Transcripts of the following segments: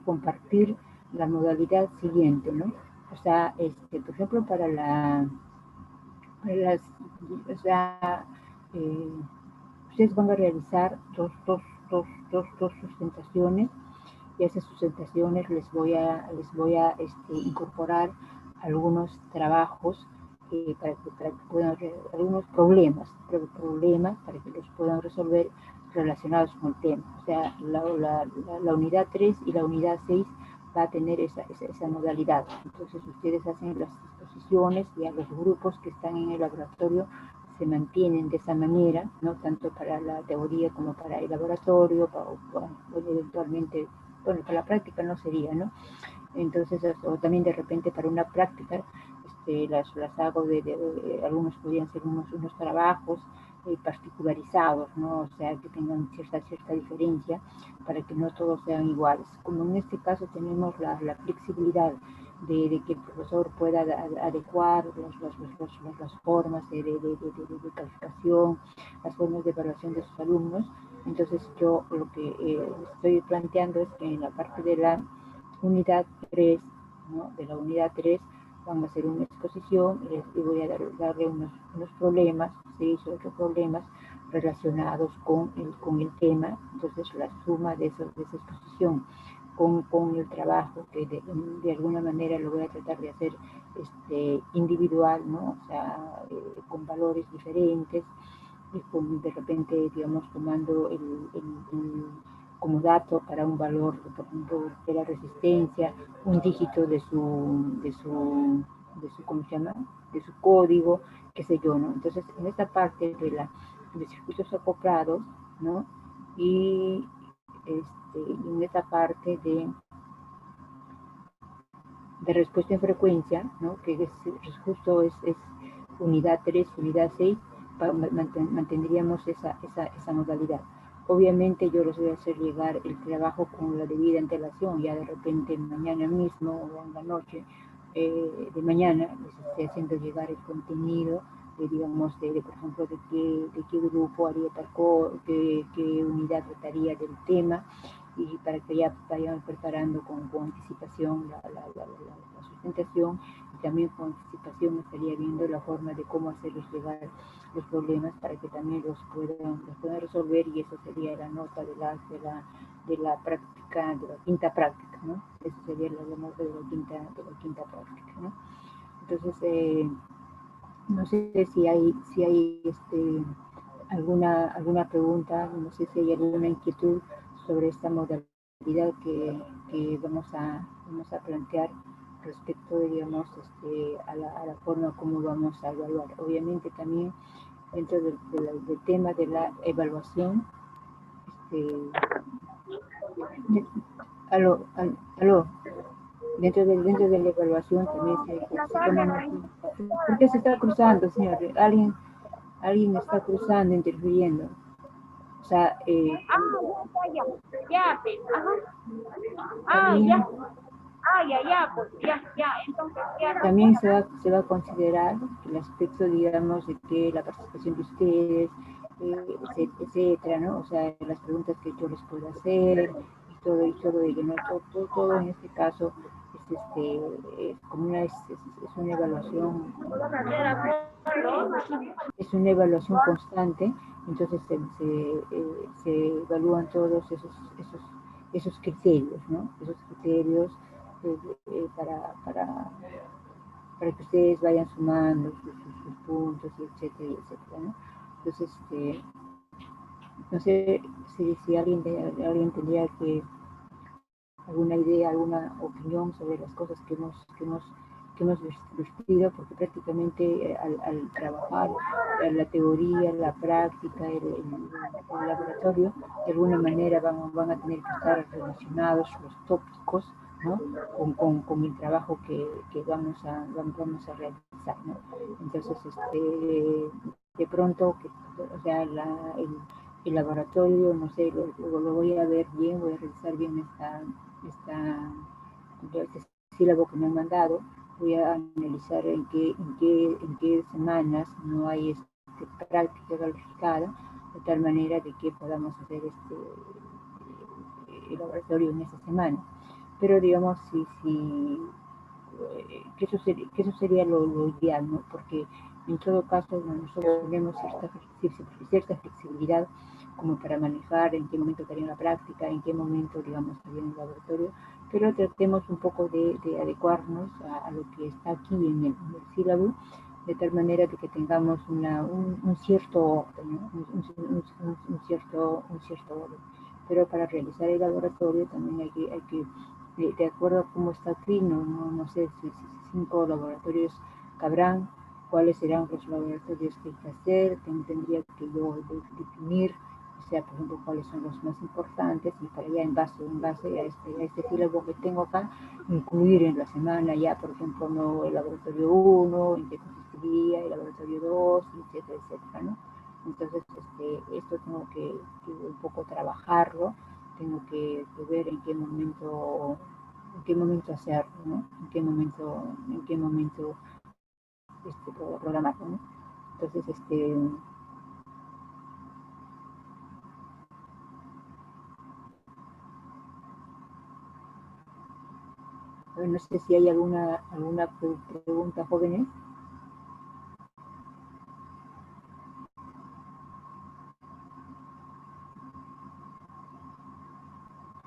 compartir la modalidad siguiente, ¿no? O sea, por ejemplo, para las, o sea, ustedes van a realizar dos sustentaciones, y a esas sustentaciones les voy a incorporar algunos trabajos para que puedan, algunos problemas para que los puedan resolver relacionados con el tema. O sea, la unidad 3 y la unidad 6 va a tener esa modalidad. Entonces ustedes hacen las exposiciones y a los grupos que están en el laboratorio se mantienen de esa manera, ¿no? Tanto para la teoría como para el laboratorio, o eventualmente, bueno, para la práctica no sería, ¿no? Entonces, o también de repente para una práctica, las hago algunos podrían ser unos trabajos particularizados, ¿no? O sea, que tengan cierta diferencia para que no todos sean iguales. Como en este caso tenemos la flexibilidad de que el profesor pueda adecuar las formas de calificación, las formas de evaluación de sus alumnos. Entonces yo lo que estoy planteando es que en la parte de la unidad 3, ¿no? De la unidad 3 van a hacer una exposición y voy a darle unos problemas, 6 o 8 problemas relacionados con el tema. Entonces la suma de esa exposición con el trabajo, que de alguna manera lo voy a tratar de hacer individual, ¿no? O sea, con valores diferentes, y de repente, digamos, tomando como dato para un valor, por ejemplo, de la resistencia, un dígito de su ¿cómo se llama? De su código, qué sé yo, ¿no? Entonces, en esta parte de circuitos acoplados, ¿no? Y en esta parte de respuesta en frecuencia, ¿no? Que justo es unidad 3, unidad 6, mantendríamos esa modalidad. Obviamente yo les voy a hacer llegar el trabajo con la debida antelación, ya de repente mañana mismo o en la noche de mañana les estoy haciendo llegar el contenido, digamos, por ejemplo, de qué grupo haría tal cosa, qué unidad trataría del tema, y para que ya vayan preparando con anticipación la sustentación, y también con anticipación estaría viendo la forma de cómo hacerles llegar los problemas para que también los puedan resolver, y eso sería la nota de la práctica, de la quinta práctica, ¿no? Eso sería la nota de la quinta práctica, ¿no? Entonces, no sé si hay alguna pregunta, no sé si hay alguna inquietud sobre esta modalidad que vamos a plantear respecto, digamos, a la forma como vamos a evaluar. Obviamente también dentro del tema de la evaluación, aló, dentro de la evaluación también se toman. ¿Por qué se está cruzando, señor? Alguien está cruzando, interfiriendo. O sea, ya, pues, ya, entonces, ya. También se va a considerar el aspecto, digamos, de que la participación de ustedes, etcétera, ¿no? O sea, las preguntas que yo les puedo hacer, y todo ello, ¿no? Todo en este caso es como es una evaluación, es una evaluación constante. Entonces se evalúan todos esos criterios, ¿no? Esos criterios para que ustedes vayan sumando sus puntos, etcétera, ¿no? Entonces, no sé si alguien tendría alguna idea, alguna opinión sobre las cosas que hemos vertido, porque prácticamente al trabajar la teoría, la práctica, el laboratorio, de alguna manera van a tener que estar relacionados los tópicos, ¿no? con el trabajo que vamos a realizar, ¿no? Entonces, de pronto, o sea, el laboratorio, no sé, lo voy a ver bien, voy a revisar bien este sílabo que me han mandado, voy a analizar en qué semanas no hay práctica calificada, de tal manera de que podamos hacer el laboratorio en esa semana. pero digamos, que eso sería lo ideal, ¿no? Porque en todo caso nosotros tenemos cierta flexibilidad como para manejar en qué momento estaría en la práctica, en qué momento, digamos, estaría en el laboratorio, pero tratemos un poco de adecuarnos a lo que está aquí en el sílabo, de tal manera de que tengamos un cierto orden, ¿no? Un cierto orden. Pero para realizar el laboratorio también hay que de acuerdo a cómo está aquí, no sé si 5 laboratorios cabrán, cuáles serán los laboratorios que hay que hacer, tendría que yo definir, o sea, por ejemplo, cuáles son los más importantes y para ya en base a este sílabo que tengo acá, incluir en la semana ya, por ejemplo, no el laboratorio 1, en qué consistiría, el laboratorio 2, etcétera, etcétera, ¿no? Entonces, esto tengo que un poco trabajarlo, tengo que ver en qué momento hacerlo, ¿no? En qué momento programarlo, ¿no? Entonces, no sé si hay alguna pregunta, jóvenes.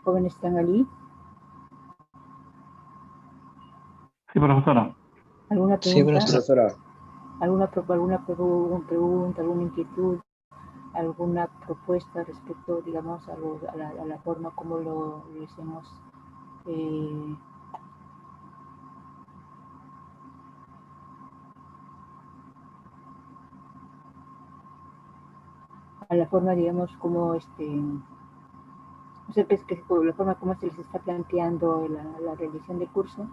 ¿Jóvenes están allí? Sí, profesora. ¿Alguna pregunta? Sí, profesora. ¿Alguna pregunta, alguna inquietud, alguna propuesta respecto, digamos, a la forma como lo hacemos? A la forma, digamos, como o sea, pues, que la forma como se les está planteando la realización del curso.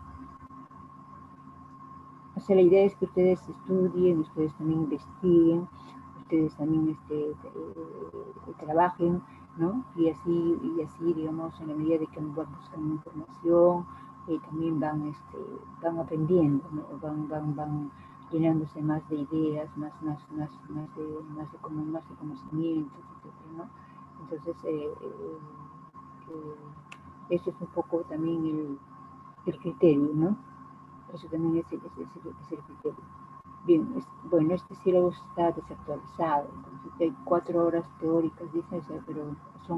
O sea, la idea es que ustedes estudien, ustedes también investiguen, ustedes también trabajen, ¿no? Y así, digamos, en la medida de que van buscando información, también van aprendiendo, ¿no? Van llenándose más de ideas, más de conocimientos, etcétera, ¿no? Entonces, eso es un poco también el criterio, ¿no? Eso también es el criterio. Bien, bueno, este sílabo está desactualizado, entonces hay 4 horas teóricas, dicen, pero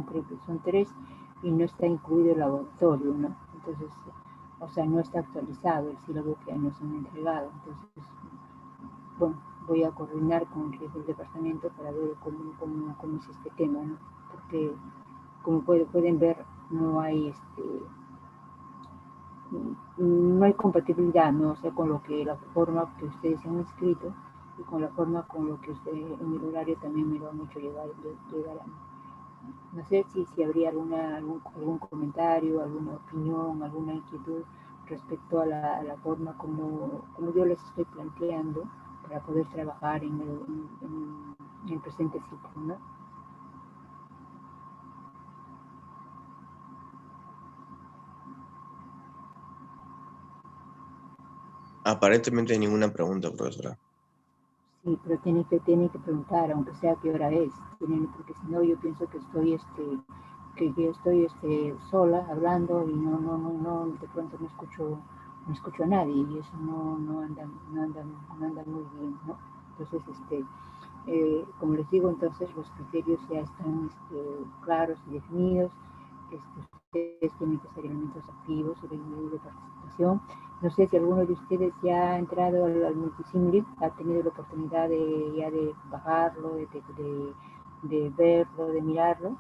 creo que son 3 y no está incluido el laboratorio, ¿no? Entonces, o sea, no está actualizado el sílabo que nos han entregado. Entonces, bueno, voy a coordinar con el departamento para ver cómo es este tema, ¿no? Porque, como pueden ver, no hay no hay compatibilidad, ¿no? O sea, con la forma que ustedes se han inscrito y con la forma con lo que ustedes en el horario también me lo han hecho llegar a mí. No sé si habría algún comentario, alguna opinión, alguna inquietud respecto a la forma como yo les estoy planteando para poder trabajar en el presente ciclo, ¿no? Aparentemente ninguna pregunta, profesora. Sí, pero tienen que preguntar, aunque sea qué hora es, porque si no yo pienso que estoy sola hablando y no, de pronto no escucho a nadie y eso no anda muy bien, ¿no? Entonces, como les digo, entonces los criterios ya están claros y definidos. Ustedes tienen que ser elementos activos de participación. No sé si alguno de ustedes ya ha entrado al Multisimulip, ha tenido la oportunidad de bajarlo, de verlo, de mirarlo.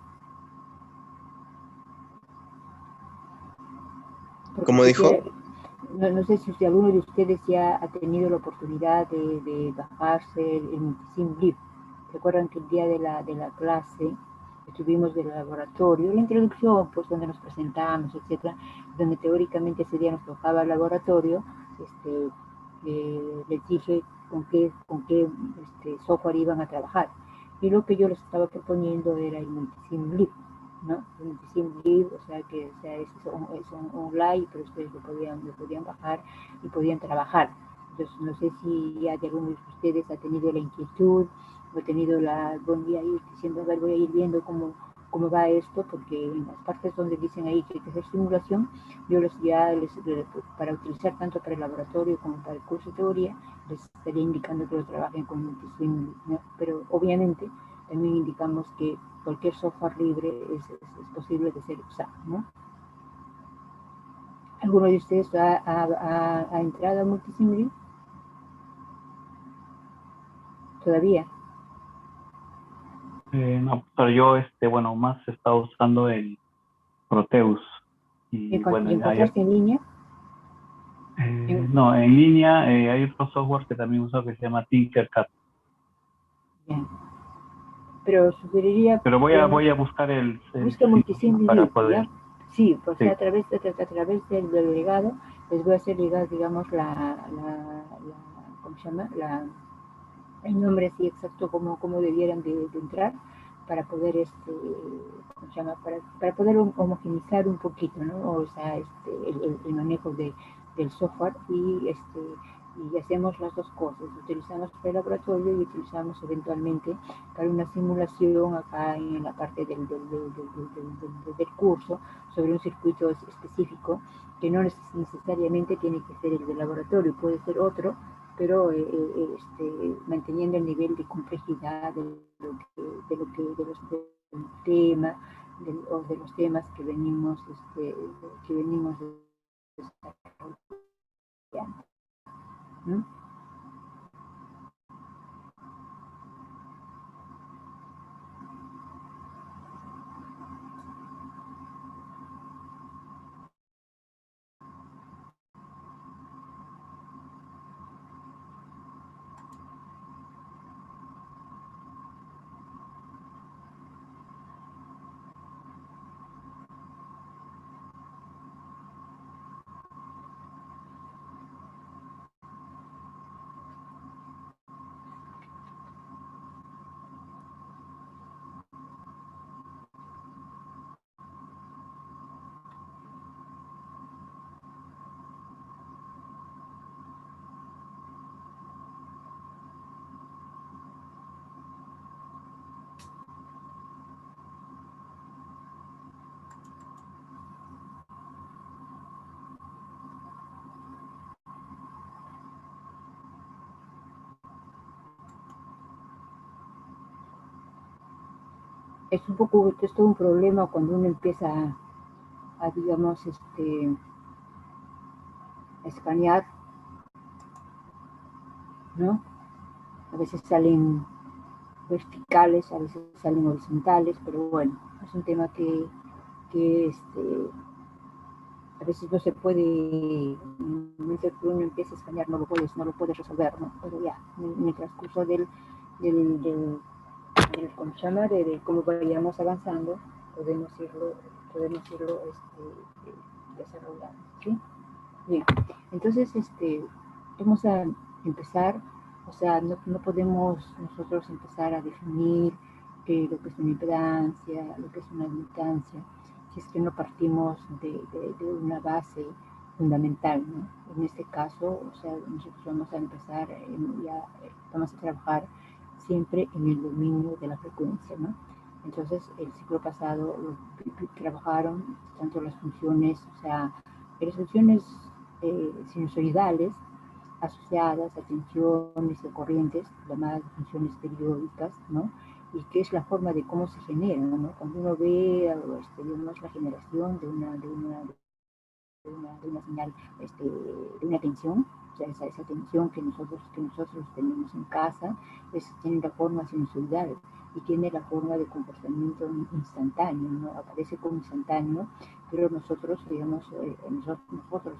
¿Cómo dijo? No sé si alguno de ustedes ya ha tenido la oportunidad de bajarse el Multisimulip. Recuerdan que el día de la clase estuvimos del laboratorio, la introducción, pues donde nos presentamos, etcétera, donde teóricamente ese día nos tocaba el laboratorio, les dije con qué software iban a trabajar. Y lo que yo les estaba proponiendo era el Multisimulip, ¿no? El Multisimulip, o sea, es un online, pero ustedes lo podían bajar y podían trabajar. Entonces, no sé si hay alguno de ustedes ha tenido la inquietud, he tenido voy a ir diciendo, a ver, voy a ir viendo cómo cómo va esto, porque en las partes donde dicen ahí que hay que hacer simulación, yo para utilizar tanto para el laboratorio como para el curso de teoría, les estaría indicando que lo trabajen con Multisimul, ¿no? Pero obviamente también indicamos que cualquier software libre es posible de ser usado, ¿no? ¿Alguno de ustedes ha entrado a Multisimul? ¿Todavía? No, pero yo, bueno, más he estado usando el Proteus. Y bueno, encontraste en línea? No, en línea hay otro software que también uso que se llama Tinkercad. Bien. Pero sugeriría... Pero voy a buscar el busca Multisimul para poder... ¿ya? Sí, pues Sí. a través del delegado les voy a hacer llegar, digamos, ¿cómo se llama? El nombre así exacto como debieran de entrar para poder, ¿cómo se llama? Para poder homogenizar un poquito, ¿no? O sea, el manejo del software y hacemos las dos cosas, utilizamos para el laboratorio y utilizamos eventualmente para una simulación acá en la parte del curso sobre un circuito específico que no necesariamente tiene que ser el del laboratorio, puede ser otro, pero manteniendo el nivel de complejidad del tema o de los temas que venimos desarrollando, ¿no? Es todo un problema cuando uno empieza digamos, a escanear, ¿no? A veces salen verticales, a veces salen horizontales, pero bueno, es un tema que a veces no se puede, en el momento que uno empieza a escanear no lo puedes resolver, ¿no? Pero ya, en el transcurso ¿cómo se llama? De cómo vayamos avanzando, podemos irlo desarrollando, ¿sí? Bien, entonces vamos a empezar, o sea, no podemos nosotros empezar a definir lo que es una impedancia, lo que es una admitancia, si es que no partimos de una base fundamental, ¿no? En este caso, o sea, nosotros vamos a empezar, vamos a trabajar siempre en el dominio de la frecuencia, ¿no? Entonces, el ciclo pasado trabajaron tanto las funciones, o sea, las funciones sinusoidales asociadas a tensiones y corrientes, llamadas funciones periódicas, ¿no? Y que es la forma de cómo se generan, ¿no? Cuando uno ve, digamos, la generación de una señal, de una tensión, o sea, esa tensión que nosotros tenemos en casa, tiene la forma sinusoidal y tiene la forma de comportamiento instantáneo, ¿no? Aparece como instantáneo, pero nosotros, digamos, nosotros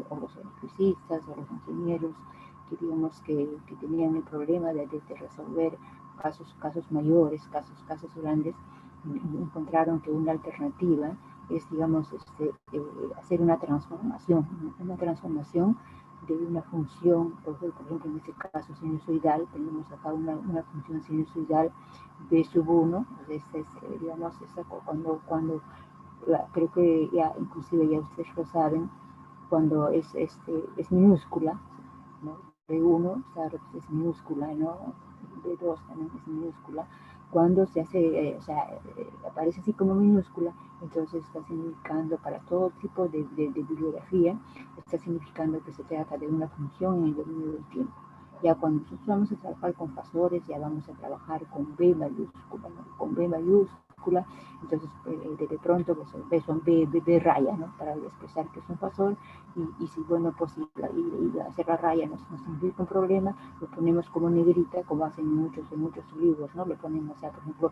o los electricistas o los ingenieros, que digamos que tenían el problema de resolver casos mayores, casos grandes, encontraron que una alternativa es, digamos, hacer una transformación de una función, por ejemplo, en este caso sinusoidal, tenemos acá una función sinusoidal de sub 1, digamos, cuando creo que ya, inclusive ya ustedes lo saben, cuando es minúscula, ¿no? B1, claro, es minúscula, ¿no? B2 también es minúscula, Cuando se hace, aparece así como minúscula, entonces está significando para todo tipo de bibliografía, está significando que se trata de una función en el dominio del tiempo. Ya cuando nosotros vamos a trabajar con fasores, ya vamos a trabajar con B mayúscula, ¿no? Con B mayúscula, entonces de pronto pues, son B raya, ¿no? Para expresar que es un fasor, y si bueno, pues y hacer la raya no significa un problema, lo ponemos como negrita, como hacen en muchos libros, ¿no? Le ponemos, o sea, por ejemplo,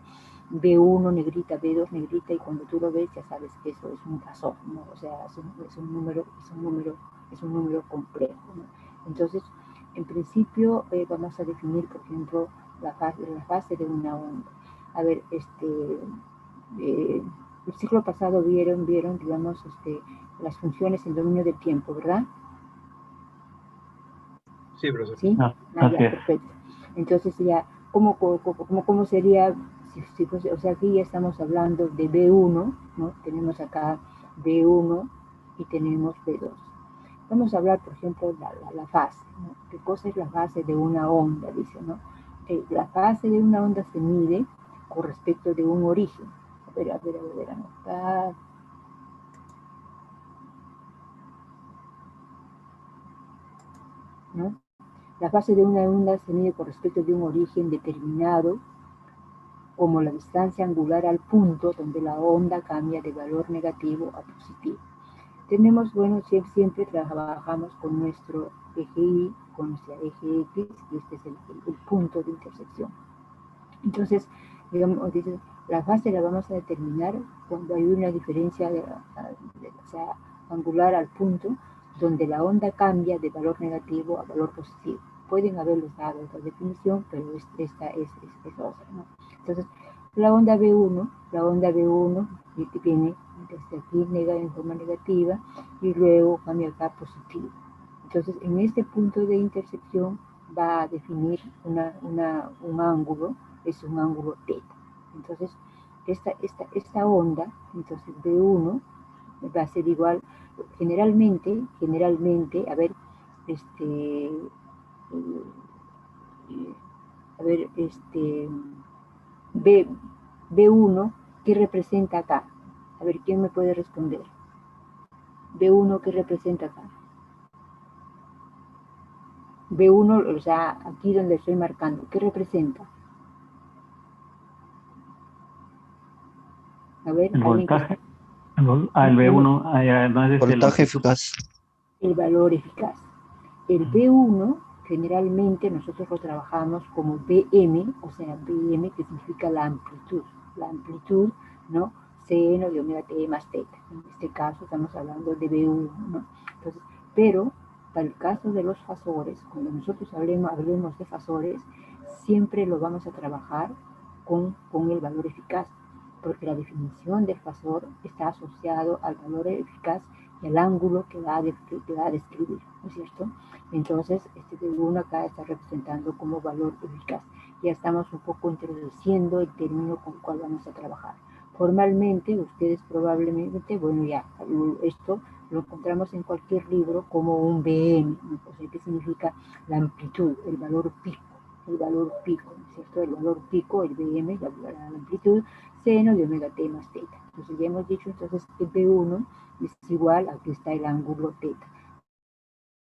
B1 negrita, B2 negrita, y cuando tú lo ves ya sabes que eso es un fasor, ¿no? O sea, es un número complejo, ¿no? Entonces, en principio vamos a definir, por ejemplo, la fase de una onda. A ver, el ciclo pasado vieron, digamos, las funciones en dominio del tiempo, ¿verdad? Sí, profesor. ¿Sí? Así Ya, es. perfecto. Entonces ya, ¿cómo sería? O sea, aquí ya estamos hablando de B1, ¿no? Tenemos acá B1 y tenemos B2. Vamos a hablar, por ejemplo, la fase, ¿no? ¿Qué cosa es la fase de una onda? Dice, ¿no? La fase de una onda se mide con respecto de un origen. A ver, anotar. ¿No? La fase de una onda se mide con respecto de un origen determinado, como la distancia angular al punto donde la onda cambia de valor negativo a positivo. Tenemos, bueno, siempre trabajamos con nuestro eje Y, con nuestra eje X, y este es el punto de intersección. Entonces, digamos, la fase la vamos a determinar cuando hay una diferencia angular al punto donde la onda cambia de valor negativo a valor positivo. Pueden haberles dado otra definición, pero esta es otra, ¿no? Entonces, la onda B1 viene desde aquí en forma negativa y luego cambia acá a positivo. Entonces, en este punto de intersección va a definir un ángulo, es un ángulo teta. Entonces, esta onda, entonces B1 va a ser igual, generalmente, a ver, B1, ¿qué representa acá? A ver, ¿quién me puede responder? B1, ¿qué representa acá? B1, o sea, aquí donde estoy marcando, ¿qué representa? A ver, El alguien que... voltaje. El B1, no es el Voltaje eficaz. El valor eficaz. El B1 generalmente nosotros lo trabajamos como BM, o sea, BM que significa la amplitud, ¿no? Seno de omega T más teta. En este caso estamos hablando de B1, ¿no? Entonces, pero para el caso de los fasores, cuando nosotros hablemos de fasores, siempre lo vamos a trabajar con el valor eficaz, porque la definición del fasor está asociado al valor eficaz y al ángulo que va a describir, ¿no es cierto? Entonces, este B1 acá está representando como valor eficaz. Ya estamos un poco introduciendo el término con el cual vamos a trabajar. Formalmente, ustedes probablemente, bueno, ya, esto lo encontramos en cualquier libro como un BM, ¿no? O sea, que significa la amplitud, el valor pico, ¿no es cierto? El valor pico, el BM, la amplitud, seno de omega T más teta. Entonces, ya hemos dicho, entonces, el B1 es igual, aquí está el ángulo teta.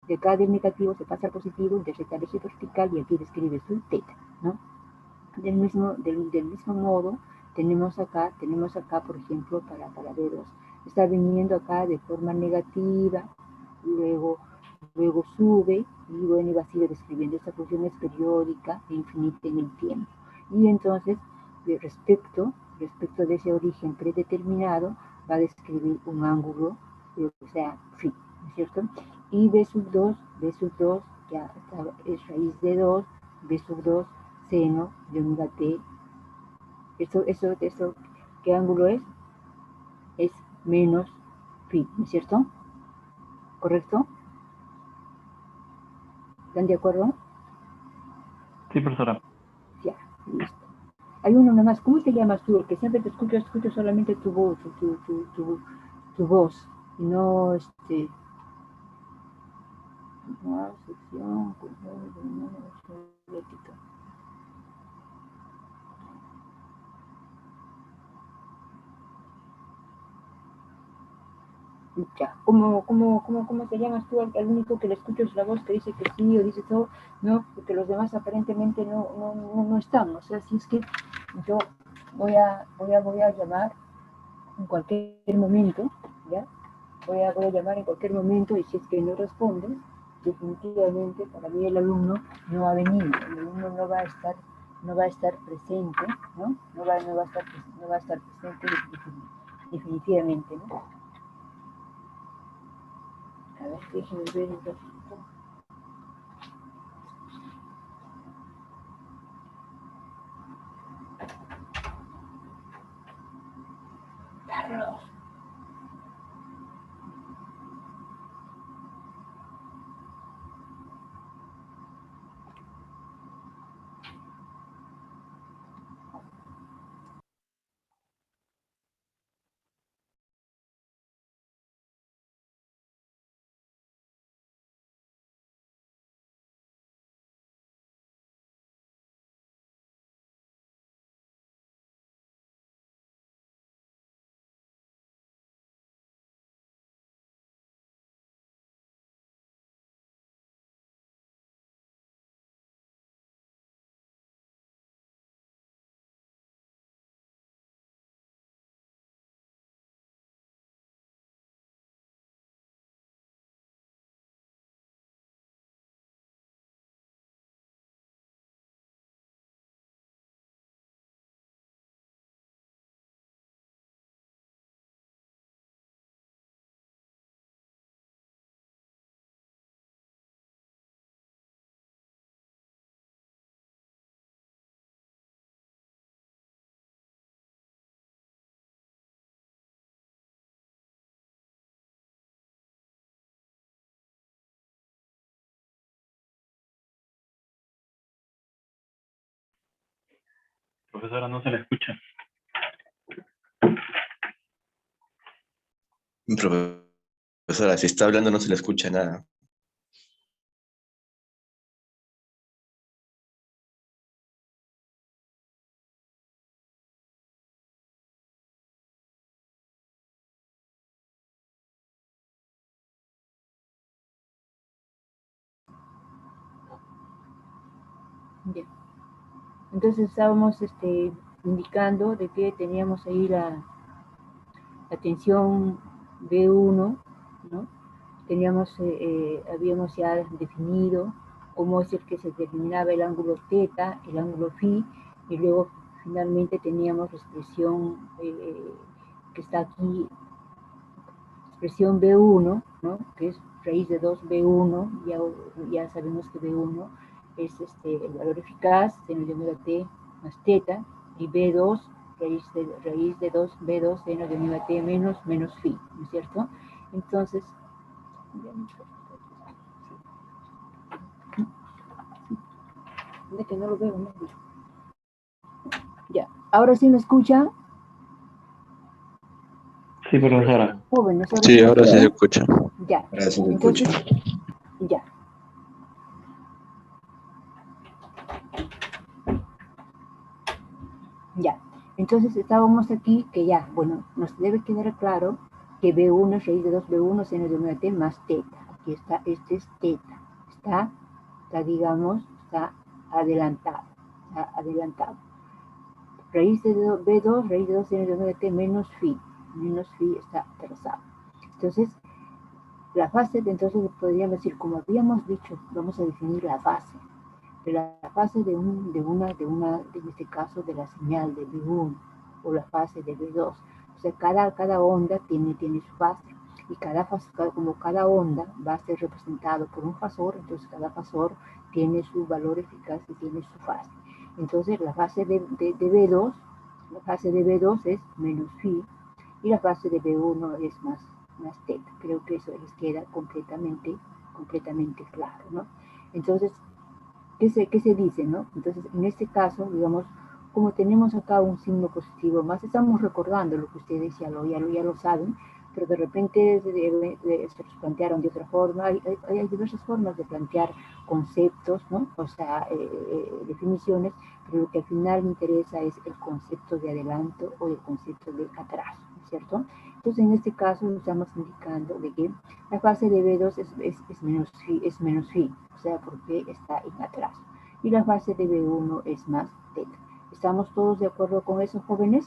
De acá del negativo se pasa al positivo, intersecta el eje vertical y aquí describe su teta, ¿no? Del mismo modo, tenemos acá, por ejemplo, para veros, está viniendo acá de forma negativa, luego sube, y bueno, y va a seguir describiendo. Esta función es periódica e infinita en el tiempo. Y entonces, respecto de ese origen predeterminado, va a describir un ángulo, o sea, phi, ¿no es cierto? Y B sub 2, ya es raíz de 2, B sub 2, seno de omega T. Eso, ¿qué ángulo es? Es menos phi, ¿no es cierto? ¿Correcto? ¿Están de acuerdo? Sí, profesora. Ya, listo. Hay uno nomás, ¿cómo te llamas tú? El que siempre te escucho solamente tu voz, tu voz, y no sección, Ya, ¿cómo te llamas tú? Al único que le escucho es la voz que dice que sí o dice todo, no, porque los demás aparentemente no están. O sea, si es que yo voy a llamar en cualquier momento, ¿ya? Voy a llamar en cualquier momento y si es que no respondes, definitivamente para mí el alumno no ha venido, el alumno no va a estar presente, ¿no? No va a estar presente definitivamente, ¿no? A ver, déjenme ver un ratito. Carlos. Profesora, no se le escucha. Profesora, si está hablando no se le escucha nada. Bien. Entonces estábamos indicando de que teníamos ahí la tensión B1, ¿no? Habíamos ya definido cómo es el que se determinaba el ángulo θ, el ángulo φ, y luego finalmente teníamos la expresión que está aquí, expresión B1, ¿no? Que es raíz de 2B1, ya sabemos que B1 es el valor eficaz, seno de omega t más θ, y B2, raíz de 2B2, seno de omega t menos phi, ¿no es cierto? Entonces, de que no lo veo, ¿no? Ya, ahora sí me escucha. Sí, profesora. Jóvenes, ahora Sí, sí me ahora sí se escucha. escucha. Ya, Ahora sí se entonces, escucha. ya. Ya, entonces estábamos aquí que ya, bueno, nos debe quedar claro que B1 es raíz de 2B1 seno de omega t más θ. Aquí está, este es θ. Está digamos, está adelantado. Raíz de B2, raíz de 2 seno de omega t menos phi. Menos phi está atrasado. Entonces, la fase, entonces podríamos decir, como habíamos dicho, vamos a definir la fase. De la fase en este caso, de la señal de B1 o la fase de B2. O sea, cada onda tiene su fase y como cada onda va a ser representado por un fasor, entonces cada fasor tiene su valor eficaz y tiene su fase. Entonces la fase de B2, es menos phi y la fase de B1 es más θ. Creo que eso les queda completamente claro, ¿no? Entonces, ¿qué se dice, no? Entonces, en este caso, digamos, como tenemos acá un signo positivo más, estamos recordando lo que ustedes ya lo saben, pero de repente se los plantearon de otra forma. Hay diversas formas de plantear conceptos, ¿no? O sea, definiciones, pero lo que al final me interesa es el concepto de adelanto o el concepto de atraso, ¿cierto? Entonces, en este caso estamos indicando de que la fase de B2 es menos phi, o sea, porque está en atraso. Y la fase de B1 es más teta. ¿Estamos todos de acuerdo con eso, jóvenes?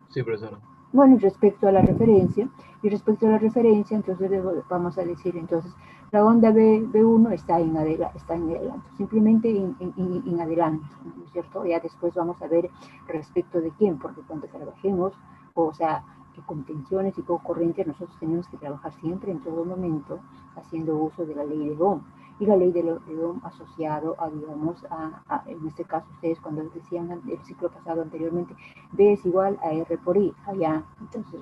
Sí, profesora. Bueno, y respecto a la referencia, entonces vamos a decir, entonces, la onda B1 está en adelanto, simplemente en adelanto, ¿no es cierto? Ya después vamos a ver respecto de quién, porque cuando trabajemos, o sea, que con tensiones y con corrientes, nosotros tenemos que trabajar siempre, en todo momento, haciendo uso de la ley de Ohm. Y la ley de Ohm asociado a, digamos, en este caso ustedes cuando decían el ciclo pasado anteriormente, B es igual a R por I, allá, entonces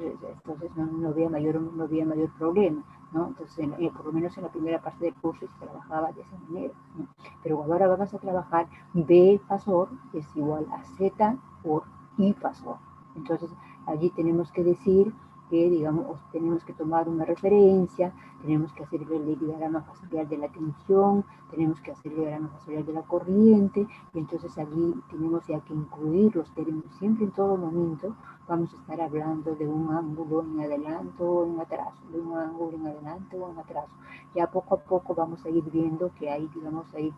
no había mayor problema, ¿no? Entonces, por lo menos en la primera parte del curso se trabajaba de esa manera, ¿no? Pero ahora vamos a trabajar B fasor es igual a Z por I fasor. Entonces, allí tenemos que decir que, digamos, tenemos que tomar una referencia, tenemos que hacer el diagrama fasorial de la tensión, tenemos que hacer el diagrama fasorial de la corriente, y entonces allí tenemos ya que incluir los términos. Siempre en todo momento vamos a estar hablando de un ángulo en adelanto o en atraso, de un ángulo en adelante o en atraso. Ya poco a poco vamos a ir viendo que hay, digamos, hay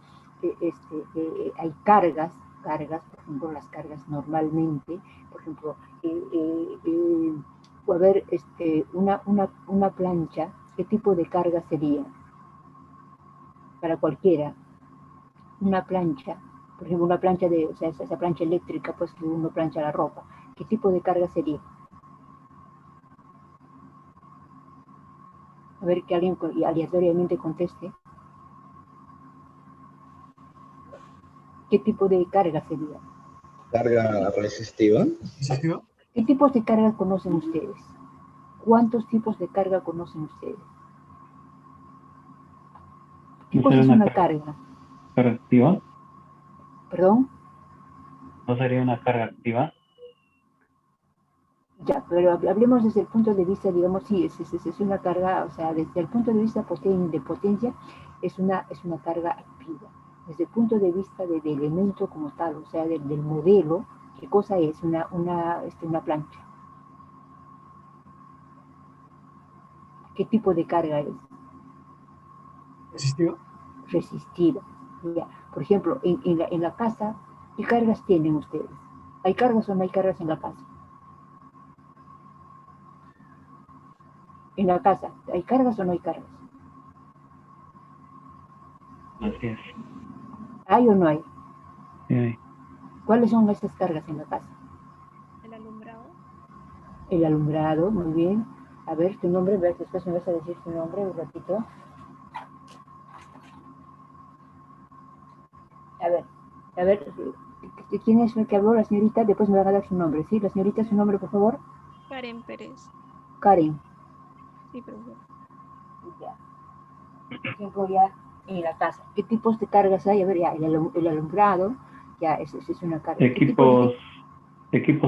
cargas, por ejemplo, las cargas normalmente, por ejemplo, a ver, una plancha, ¿qué tipo de carga sería? Para cualquiera, una plancha, por ejemplo, una plancha o sea, esa plancha eléctrica, pues que uno plancha la ropa, ¿qué tipo de carga sería? A ver que alguien aleatoriamente conteste. ¿Qué tipo de carga sería? Carga resistiva. ¿Resistiva? ¿Qué tipos de carga conocen ustedes? ¿Cuántos tipos de carga conocen ustedes? ¿Qué cosa es una carga? ¿Carga activa? ¿Perdón? ¿No sería una carga activa? Ya, pero hablemos desde el punto de vista, digamos, sí, es una carga, o sea, desde el punto de vista de potencia, es una carga activa. Desde el punto de vista del elemento como tal, o sea, del modelo, ¿qué cosa es? Una plancha. ¿Qué tipo de carga es? ¿Resistiva? Resistiva. Ya. Por ejemplo, en la casa, ¿qué cargas tienen ustedes? ¿Hay cargas o no hay cargas en la casa? En la casa, ¿hay cargas o no hay cargas? Así es. ¿Hay o no hay? Sí. ¿Cuáles son esas cargas en la casa? El alumbrado. El alumbrado, muy bien. A ver, tu nombre, después me vas a decir tu nombre un ratito. A ver, ¿quién es el que habló? La señorita, después me van a dar su nombre, ¿sí? La señorita, su nombre, por favor. Karen Pérez. Karen. Sí, profesor. Ya. Por ejemplo, ya en la casa, ¿qué tipos de cargas hay? A ver, ya, el alumbrado, ya, es una carga. Equipos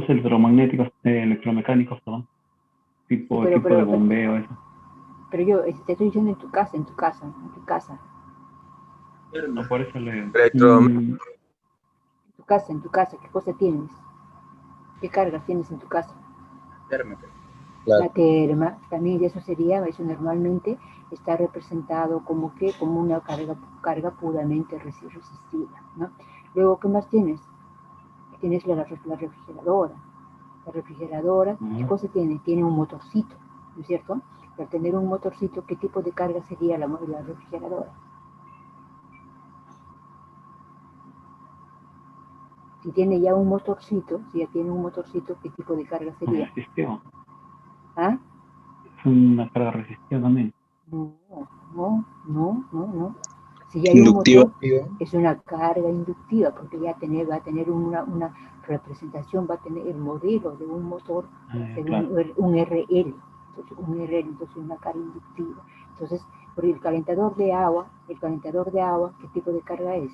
electromagnéticos, electromecánicos, perdón. Equipo de bombeo, eso. Pero yo te estoy diciendo en tu casa. No, por eso le... Electro- En tu casa, ¿qué cosa tienes? ¿Qué cargas tienes en tu casa? Claro. La terma, también eso normalmente está representado como una carga puramente resistiva, ¿no? Luego, ¿qué más tienes? Tienes la refrigeradora. La refrigeradora, ¿qué cosa tiene? Tiene un motorcito, ¿no es cierto? Y al tener un motorcito, ¿qué tipo de carga sería la refrigeradora? Si tiene ya un motorcito, ¿qué tipo de carga sería? Resistiva. ¿Ah? Es una carga resistiva también. No. Si ya hay Inductiva. un motor, es una carga inductiva, porque va a tener una representación, va a tener el modelo de un motor, Claro. un RL. Entonces una carga inductiva. Entonces, por el calentador de agua, ¿qué tipo de carga es?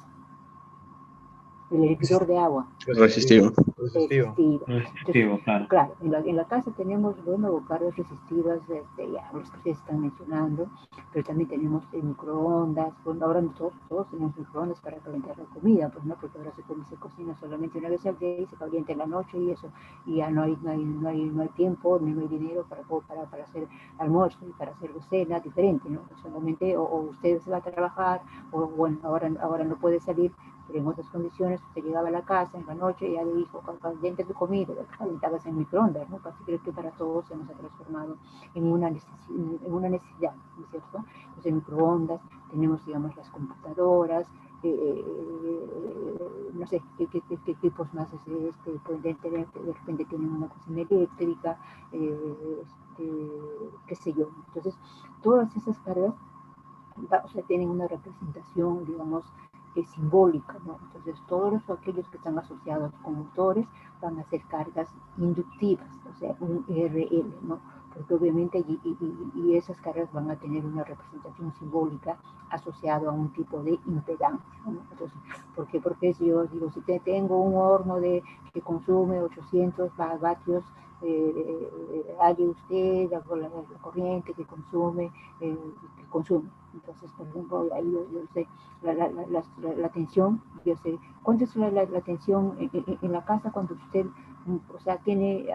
el hervidor de agua. Resistivo. Resistivo. Resistivo, claro. Claro, en la casa tenemos, bueno, cargas resistivas, ya los que ustedes están mencionando, pero también tenemos microondas. Bueno, ahora todos tenemos microondas para calentar la comida, pues no, porque ahora se cocina solamente una vez al día y se calienta en la noche y eso, y ya no hay tiempo, ni no hay dinero para hacer almuerzo y para hacer cena diferente, ¿no? Solamente o usted se va a trabajar, o bueno, ahora no puede salir, pero en otras condiciones usted llegaba a la casa en la noche y ya le dijo, caliente tu comida, calentabas en microondas, ¿no? Casi creo que para todos se nos ha transformado en una necesidad, ¿no es cierto? Entonces, microondas, tenemos, digamos, las computadoras, no sé qué tipos más pueden tener, de repente tienen una cocina eléctrica, qué sé yo. Entonces, todas esas cargas, o sea, tienen una representación, digamos, simbólica, ¿no? Entonces, todos aquellos que están asociados con motores van a ser cargas inductivas, o sea, un RL, ¿no? Porque obviamente y esas cargas van a tener una representación simbólica asociada a un tipo de impedancia, ¿no? Entonces, ¿por qué? Porque si yo digo, si tengo un horno que consume 800 vatios, halle usted la corriente que consume, Entonces, por ejemplo, ahí yo sé la tensión, yo sé cuánto es la tensión en la casa cuando usted, o sea,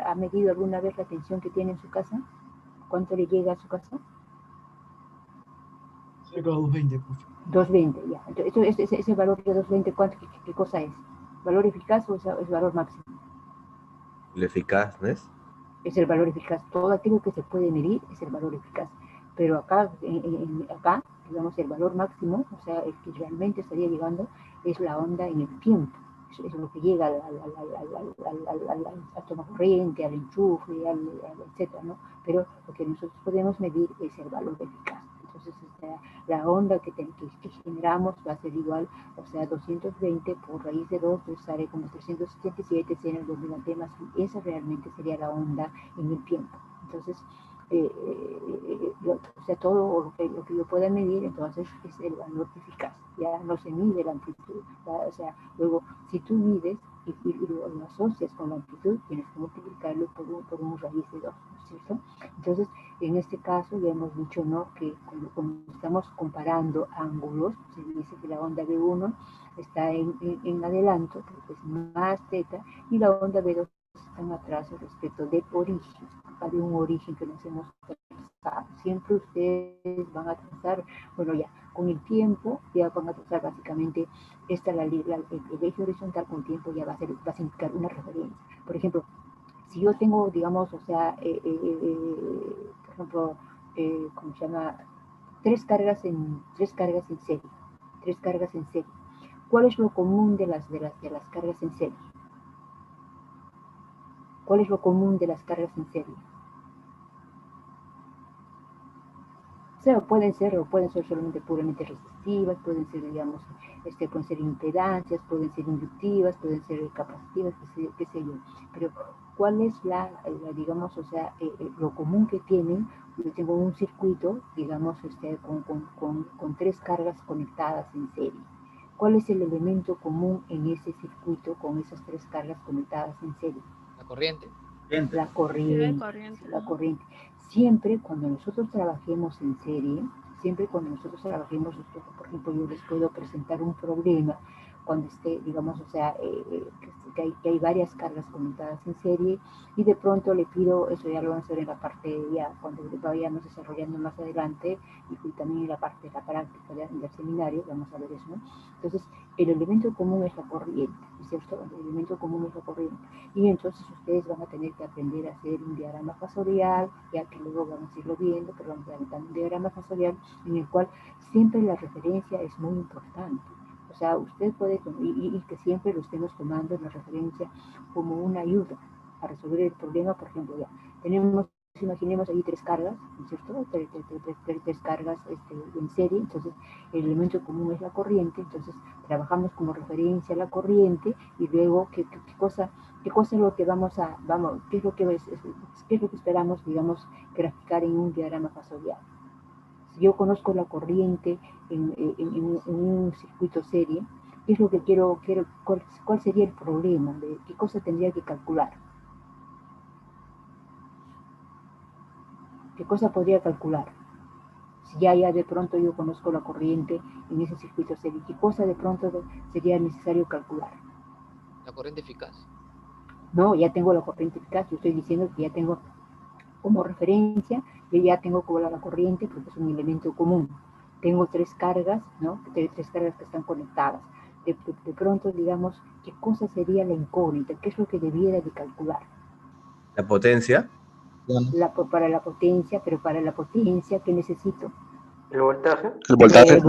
ha medido alguna vez la tensión que tiene en su casa, cuánto le llega a su casa. Cerca de 220, profe. 220, ya. Entonces, ese valor de 220, ¿qué cosa es? ¿Valor eficaz o es valor máximo? ¿Lo eficaz, no es? Es el valor eficaz. Todo aquello que se puede medir es el valor eficaz. Pero acá, digamos, el valor máximo, o sea, el que realmente estaría llegando, es la onda en el tiempo. Es lo que llega a toma corriente, al enchufe, etcétera, ¿no? Pero lo que nosotros podemos medir es el valor eficaz. Entonces, la onda que generamos va a ser igual, o sea, 220 por raíz de 2, pues sale como 377 en el dominante más. Esa realmente sería la onda en el tiempo. Entonces, o sea, todo lo que yo pueda medir, entonces es el valor eficaz. Ya no se mide la amplitud. O sea, luego, si tú mides y lo asocias con la amplitud, tienes que multiplicarlo por un raíz de 2, ¿no es cierto? Entonces, en este caso ya hemos dicho, ¿no?, que cuando estamos comparando ángulos, se dice que la onda B1 está en adelanto, porque es más teta, y la onda B2 está en atraso respecto del origen. Acá de un origen que nos hemos trazado. Siempre ustedes van a trazar, bueno, ya con el tiempo, ya van a trazar básicamente el eje horizontal con el tiempo ya va a significar una referencia. Por ejemplo, si yo tengo, digamos, o sea, por ejemplo, ¿cómo se llama? Tres cargas en serie. Tres cargas en serie. ¿Cuál es lo común de las cargas en serie? ¿Cuál es lo común de las cargas en serie? O sea, pueden ser solamente puramente resistivas, pueden ser, digamos, pueden ser impedancias, pueden ser inductivas, pueden ser capacitivas, qué sé yo. Pero, ¿cuál es digamos, o sea, lo común que tienen? Yo tengo un circuito, digamos, con tres cargas conectadas en serie. ¿Cuál es el elemento común en ese circuito con esas tres cargas conectadas en serie? La corriente. La corriente. Siempre cuando nosotros trabajemos en serie, por ejemplo, yo les puedo presentar un problema cuando esté, digamos, o sea, que hay varias cargas conectadas en serie, y de pronto le pido, eso ya lo vamos a ver en la parte, ya cuando vayamos desarrollando más adelante, y también en la parte de la práctica del seminario, vamos a ver eso, ¿no? Entonces, el elemento común es la corriente, ¿es cierto? El elemento común es la corriente. Y entonces ustedes van a tener que aprender a hacer un diagrama fasorial, ya que luego vamos a irlo viendo, pero vamos a necesitar un diagrama fasorial en el cual siempre la referencia es muy importante. O sea, usted puede, y que siempre lo estemos tomando en la referencia como una ayuda a resolver el problema. Por ejemplo, ya tenemos, imaginemos ahí tres cargas, ¿no es cierto? Tres cargas en serie. Entonces, el elemento común es la corriente. Entonces, trabajamos como referencia a la corriente, y luego, ¿qué cosa es lo que qué es lo que esperamos, digamos, graficar en un diagrama fasorial? Si yo conozco la corriente en un circuito serie, ¿Qué es lo que quiero cuál sería el problema? ¿De qué cosa tendría que calcular? ¿Qué cosa podría calcular? Si ya de pronto yo conozco la corriente en ese circuito serie, ¿qué cosa de pronto sería necesario calcular? La corriente eficaz. No, ya tengo la corriente eficaz, yo estoy diciendo que ya tengo como referencia, yo ya tengo como la corriente porque es un elemento común. Tengo tres cargas, ¿no? Tres cargas que están conectadas. De pronto, digamos, ¿qué cosa sería la incógnita? ¿Qué es lo que debiera de calcular? La potencia. Para la potencia, pero para la potencia, ¿qué necesito? ¿El voltaje? El voltaje.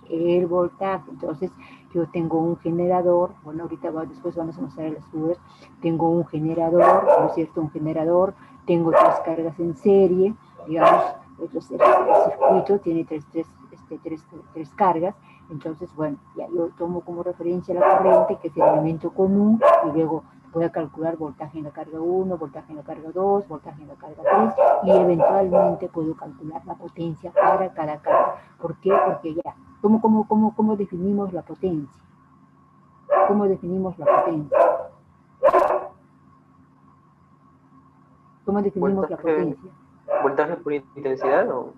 El voltaje. Entonces, yo tengo un generador, bueno, después vamos a mostrar las dudas, tengo un generador, ¿no es cierto? Un generador, tengo tres cargas en serie, digamos, el circuito tiene tres cargas, entonces, bueno, ya yo tomo como referencia la corriente, que es el elemento común, y luego voy a calcular voltaje en la carga 1, voltaje en la carga 2, voltaje en la carga 3 y eventualmente puedo calcular la potencia para cada carga. ¿Por qué? Porque ya, ¿cómo definimos la potencia? ¿Cómo definimos la potencia? ¿Cómo definimos la potencia? ¿Voltaje por intensidad o...?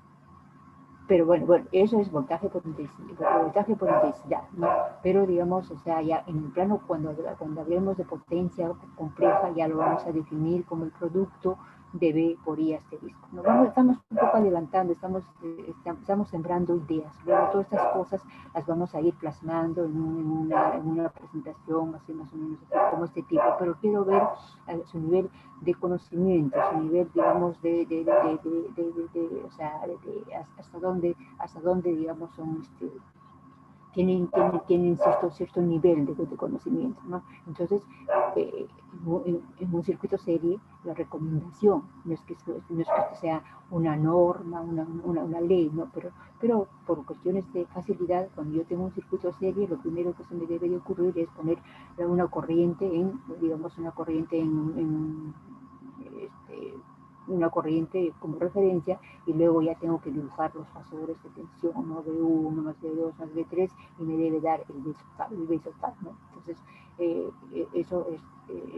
Pero bueno, eso es voltaje por intensidad, ¿no? Pero digamos, o sea, ya en el plano, cuando hablemos de potencia compleja, ya lo vamos a definir como el producto de B por I asterisco. Estamos un poco adelantando, estamos sembrando ideas. Luego todas estas cosas las vamos a ir plasmando en una presentación, así más o menos como este tipo, pero quiero ver su nivel de conocimiento, su nivel, digamos, o sea, hasta dónde, digamos, son, tienen cierto nivel de conocimiento, ¿no? Entonces, en un circuito serie, la recomendación no es que esto sea una norma, una ley, ¿no? Pero por cuestiones de facilidad, cuando yo tengo un circuito serie, lo primero que se me debe de ocurrir es poner una corriente una corriente como referencia, y luego ya tengo que dibujar los fasores de tensión, ¿no? V1 más V2 más V3, y me debe dar el B total, ¿no? Entonces, eso es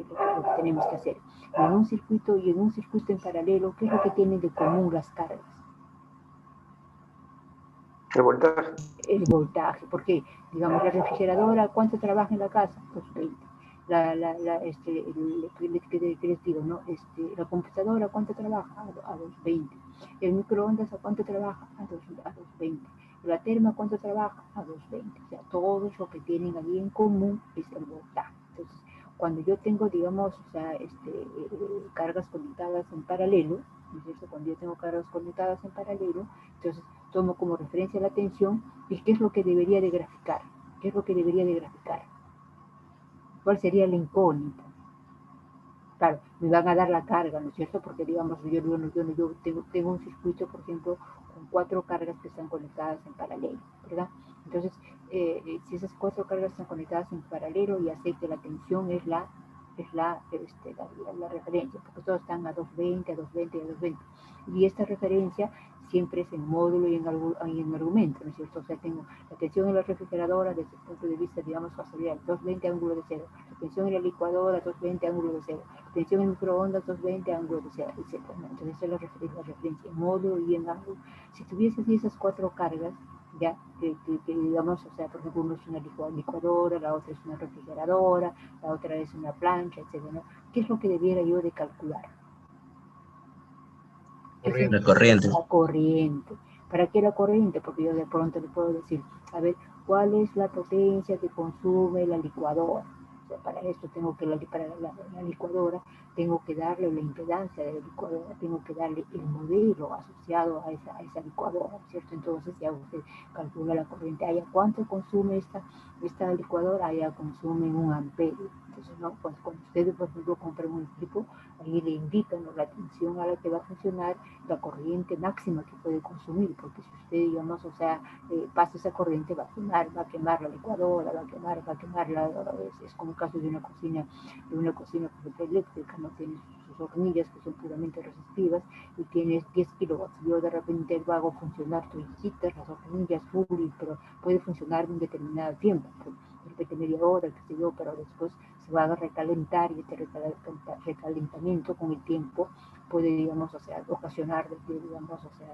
lo que tenemos que hacer. Y en un circuito en paralelo, ¿qué es lo que tienen de común las cargas? El voltaje. El voltaje, porque, digamos, la refrigeradora, ¿cuánto trabaja en la casa? 220. ¿Qué les digo, no? La computadora, ¿cuánto trabaja? A 220. El microondas, ¿a cuánto trabaja? A 220. La terma, ¿cuánto trabaja? A 220. O sea, todo lo que tienen ahí en común es el voltaje. Entonces, cuando yo tengo, digamos, o sea, cargas conectadas en paralelo, ¿no es cierto? Cuando yo tengo cargas conectadas en paralelo, entonces tomo como referencia la tensión, y ¿qué es lo que debería de graficar? ¿Qué es lo que debería de graficar? ¿Cuál sería la incógnita? Claro, me van a dar la carga, ¿no es cierto? Porque, digamos, yo tengo un circuito, por ejemplo, con 4 cargas que están conectadas en paralelo, ¿verdad? Entonces, si esas 4 cargas están conectadas en paralelo, ya sé que la tensión es la referencia, porque todos están a 220, a 220, a 220. Y esta referencia siempre es en módulo y en argumento, ¿no es cierto? O sea, tengo la tensión en la refrigeradora desde el punto de vista, digamos, factorial, 220 ángulo de cero. La tensión en la licuadora, 220 ángulo de cero. La tensión en microondas, 220 ángulo de cero, etc. Entonces, esa es la referencia en módulo y en ángulo. Si tuviese esas 4 cargas, ya, que digamos, o sea, por ejemplo, uno es una licuadora, la otra es una refrigeradora, la otra es una plancha, etc., ¿no? ¿Qué es lo que debiera yo de calcular? La corriente. La corriente. ¿Para qué la corriente? Porque yo de pronto le puedo decir, a ver, ¿cuál es la potencia que consume la licuadora? O sea, para esto tengo que, para la licuadora, tengo que darle la impedancia de la licuadora, tengo que darle el modelo asociado a esa licuadora, ¿cierto? Entonces ya usted calcula la corriente. ¿Allá cuánto consume esta licuadora? Allá consume 1 amperio. Entonces, ¿no? Cuando ustedes, por ejemplo, compran un equipo, ahí le indican, ¿no?, la tensión a la que va a funcionar, la corriente máxima que puede consumir, porque si usted, digamos, o sea, pasa esa corriente, va a quemar la licuadora, va a quemar es como el caso de una cocina, por ejemplo, eléctrica, ¿no? Tiene sus hornillas que son puramente resistivas y tienes 10 kilowatts. Yo de repente lo hago funcionar, tú quitas las hornillas full, pero puede funcionar un determinado tiempo. de repente media hora, qué sé yo, pero después se va a recalentar y este recalentamiento con el tiempo puede, digamos, o sea, ocasionar, digamos, o sea,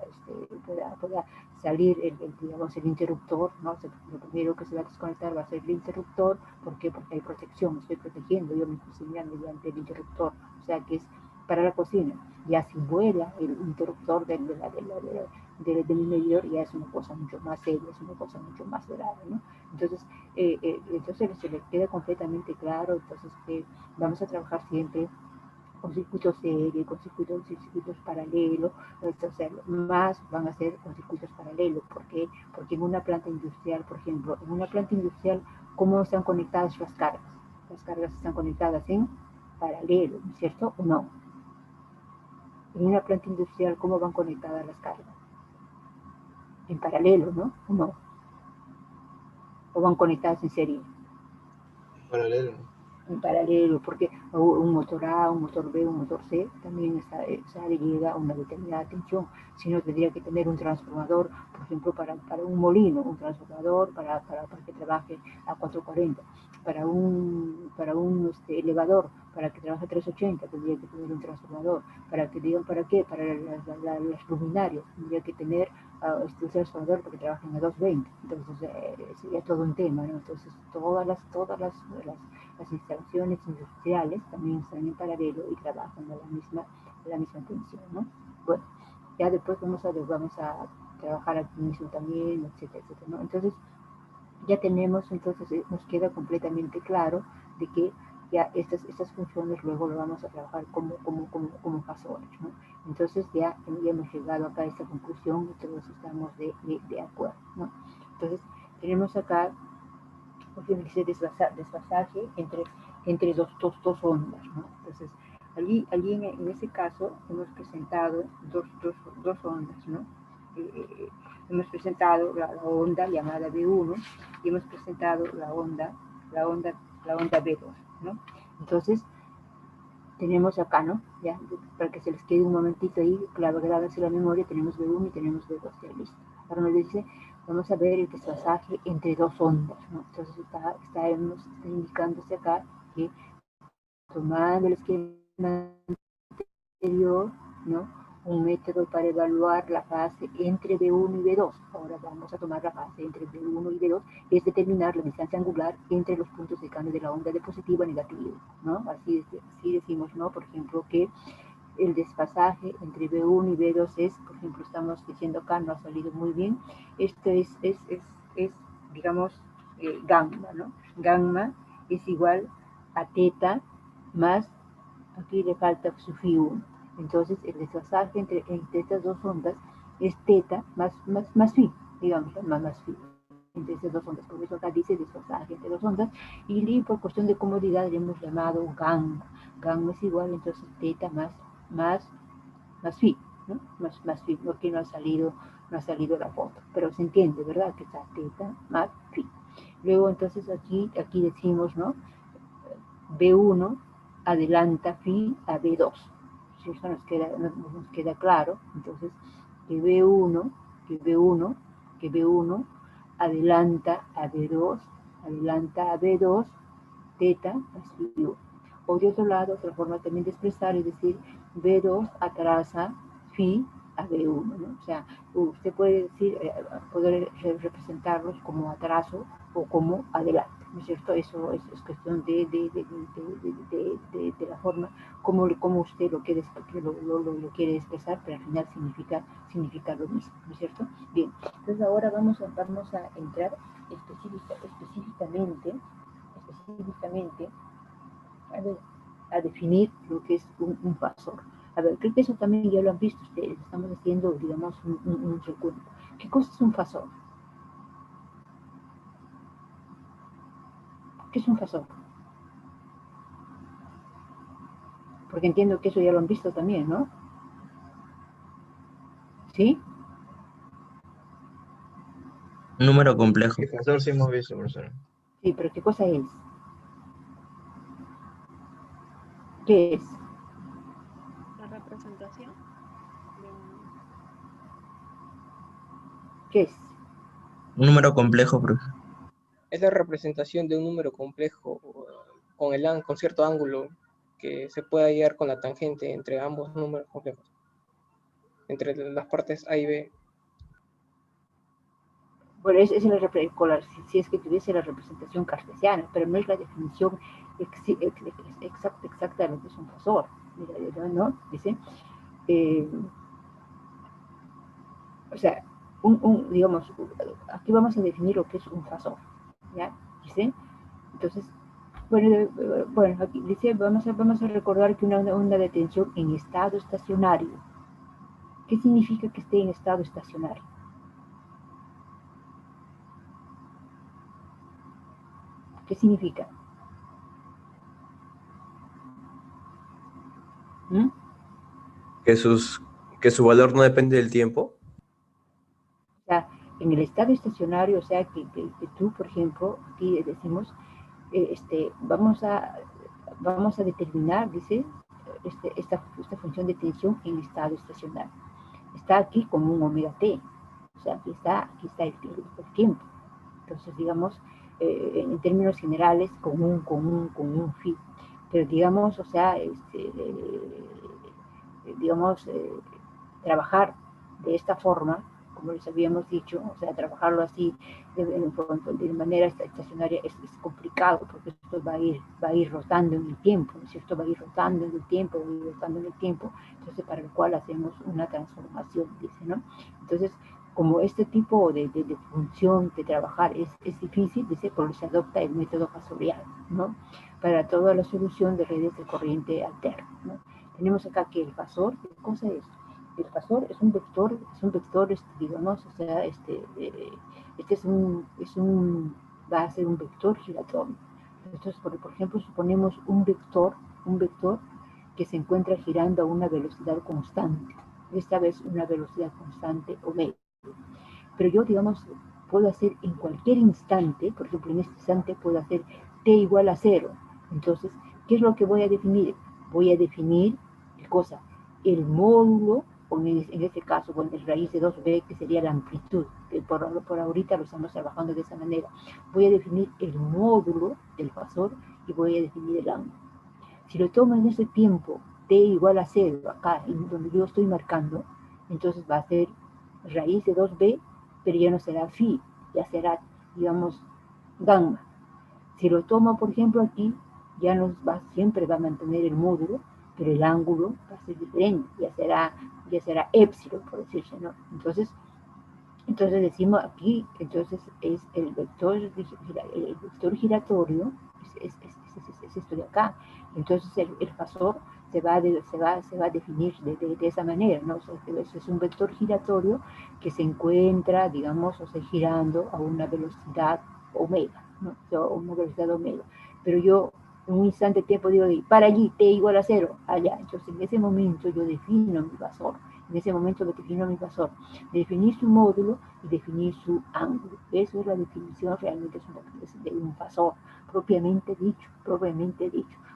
pueda salir digamos, el interruptor, ¿no? Lo primero que se va a desconectar va a ser el interruptor. ¿Por qué? Porque hay protección, estoy protegiendo yo mi cocina mediante el interruptor, o sea, que es para la cocina. Ya si vuela el interruptor del medidor, ya es una cosa mucho más seria, es una cosa mucho más grave, ¿no? Entonces, entonces se le queda completamente claro, entonces vamos a trabajar siempre con circuitos serios, con circuitos paralelos, o sea, más van a ser con circuitos paralelos. ¿Por qué? Porque en una planta industrial, por ejemplo, en una planta industrial, ¿cómo están conectadas las cargas? Las cargas están conectadas en paralelo, ¿no es cierto? ¿O no? En una planta industrial, ¿cómo van conectadas las cargas? En paralelo, ¿no? ¿O no? ¿O van conectadas en serie? Paralelo. En paralelo, porque un motor A, un motor B, un motor C también llega a una determinada tensión. Si no, tendría que tener un transformador, por ejemplo, para un molino, un transformador para que trabaje a 440, para un elevador, para que trabaje a 380, tendría que tener un transformador, para que digan para qué, para las luminarias, tendría que tener un transformador para que trabajen a 220. Entonces sería todo un tema, ¿no? Entonces todas las instalaciones industriales también están en paralelo y trabajan a la misma tensión, ¿no? Bueno, ya después vamos a trabajar aquí mismo también, etcétera, etcétera, ¿no? Entonces, ya tenemos, entonces nos queda completamente claro de que ya estas funciones luego lo vamos a trabajar como fasores, ¿no? Entonces ya hemos llegado acá a esta conclusión y todos estamos de acuerdo, ¿no? Entonces, tenemos acá ese desfasaje entre dos ondas, ¿no? Entonces, allí en ese caso hemos presentado dos ondas, ¿no? Hemos presentado la onda llamada B1 y hemos presentado la onda B2, ¿no? Entonces, tenemos acá, ¿no? Ya, para que se les quede un momentito ahí, grábense la memoria, tenemos B1 y tenemos B2, ya listo. Ahora nos dice, vamos a ver el desfasaje entre dos ondas, ¿no? Entonces está indicándose acá que tomando el esquema anterior, ¿no? Un método para evaluar la fase entre B1 y B2. Ahora vamos a tomar la fase entre B1 y B2, es determinar la distancia angular entre los puntos de cambio de la onda de positivo a negativo, ¿no? Así decimos, ¿no? Por ejemplo, que el desfasaje entre B1 y B2 es, por ejemplo, estamos diciendo acá, no ha salido muy bien, esto es digamos, gamma, ¿no? Gamma es igual a teta más, aquí le falta su phi 1. Entonces, el desfasaje entre estas dos ondas es teta más phi, digamos, más phi entre esas dos ondas. Por eso acá dice desfasaje entre dos ondas, y por cuestión de comodidad le hemos llamado gamma. Gamma es igual, entonces, teta más phi, ¿no? Más phi, porque no ha salido la foto, pero se entiende, ¿verdad? Que está teta más phi. Luego, entonces, aquí decimos, ¿no? B1 adelanta phi a B2. Si eso nos queda claro, entonces que B1 adelanta a B2, teta más phi 1. O de otro lado, otra forma también de expresar es decir, B2 atrasa phi a B1, ¿no? O sea, usted puede decir, poder representarlos como atraso o como adelante, ¿no es cierto? Eso es cuestión de la forma como usted lo quiere expresar, pero al final significa lo mismo, ¿no es cierto? Bien, entonces ahora vamos a entrar específicamente a definir lo que es un fasor. A ver, creo que eso también ya lo han visto ustedes. Estamos haciendo, digamos, un recuento. ¿Qué cosa es un fasor? ¿Qué es un fasor? Porque entiendo que eso ya lo han visto también, ¿no? ¿Sí? Un número complejo. El fasor sí hemos visto, profesor. Sí, pero ¿qué cosa es? ¿Qué es? La representación de un... ¿Qué es? Un número complejo, profesor. es la representación de un número complejo con cierto ángulo que se puede hallar con la tangente entre ambos números complejos, entre las partes A y B. Bueno, es si es que tuviese la representación cartesiana, pero no es la definición exacta de lo que es un fasor. Mira, ¿no? Dice, o sea, digamos, aquí vamos a definir lo que es un fasor, ¿ya? Dice, entonces, bueno, aquí dice, vamos a recordar que una detención en estado estacionario. ¿Qué significa que esté en estado estacionario? ¿Qué significa? ¿Mm? Que su valor no depende del tiempo. O sea, en el estado estacionario, o sea, que tú, por ejemplo, aquí decimos, vamos a determinar, dice, esta función de tensión en estado estacionario. Está aquí como un omega t, o sea, aquí está el tiempo. Entonces, digamos, en términos generales, con un phi. Pero digamos, o sea, digamos, trabajar de esta forma, como les habíamos dicho, o sea, trabajarlo así de manera estacionaria es complicado, porque esto va a ir rotando en el tiempo, ¿no es cierto? Va a ir rotando en el tiempo, entonces para lo cual hacemos una transformación, dice, ¿no? Entonces, como este tipo de función de trabajar es difícil, dice, por eso se adopta el método fasorial, ¿no? Para toda la solución de redes de corriente alterna, ¿no? Tenemos acá que el fasor, ¿qué cosa es? El fasor es un vector, digamos, o sea, va a ser un vector giratorio. Entonces, por ejemplo, suponemos un vector que se encuentra girando a una velocidad constante, esta vez una velocidad constante omega. Pero yo, digamos, puedo hacer en cualquier instante, por ejemplo, en este instante puedo hacer t igual a 0. Entonces, ¿qué es lo que voy a definir? Voy a definir, ¿qué cosa? El módulo, o en este caso, bueno, el raíz de 2b, que sería la amplitud, que por ahorita lo estamos trabajando de esa manera. Voy a definir el módulo del fasor y voy a definir el ángulo. Si lo tomo en ese tiempo, t igual a 0, acá, en donde yo estoy marcando, entonces va a ser raíz de 2b, pero ya no será phi, ya será, digamos, gamma. Si lo tomo, por ejemplo, aquí, siempre va a mantener el módulo, pero el ángulo va a ser diferente, ya será épsilon, por decirse, ¿no? Entonces decimos aquí, entonces es el vector giratorio, es esto de acá. Entonces el fasor se va a definir de esa manera, ¿no? O sea, es un vector giratorio que se encuentra, digamos, o sea, girando a una velocidad omega, ¿no? O sea, una velocidad omega. Pero yo en un instante de tiempo digo, para allí, t igual a 0, allá. Entonces en ese momento yo defino mi fasor. En ese momento lo defino mi fasor. Definir su módulo y definir su ángulo. Eso es la definición realmente de un fasor, propiamente dicho.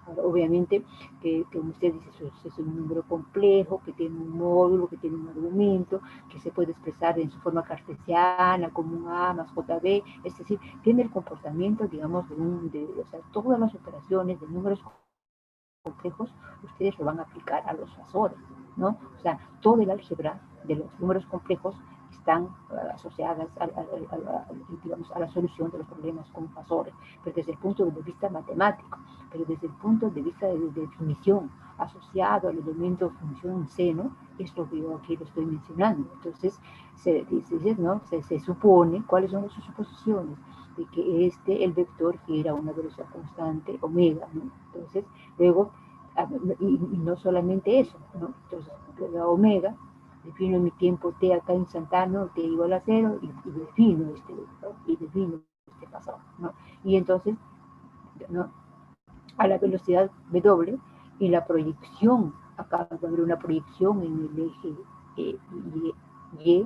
Ahora, obviamente, que como usted dice, es un número complejo, que tiene un módulo, que tiene un argumento, que se puede expresar en su forma cartesiana, como un A más JB, es decir, tiene el comportamiento, digamos, o sea, todas las operaciones de números complejos, ustedes lo van a aplicar a los fasores, ¿no? O sea, todo el álgebra de los números complejos están asociadas digamos, a la solución de los problemas con fasores, pero desde el punto de vista matemático, pero desde el punto de vista de definición asociado al elemento función seno, es lo que yo aquí lo estoy mencionando. Entonces, se dice, ¿no? Se supone, ¿cuáles son sus suposiciones? De que el vector gira a una velocidad constante, omega, ¿no? Entonces, luego, y no solamente eso, ¿no? Entonces, la omega, defino mi tiempo t acá instantáneo, t igual a 0, y defino este pasado, ¿no? Y entonces, ¿no? A la velocidad w, y la proyección, acá va a haber una proyección en el eje y,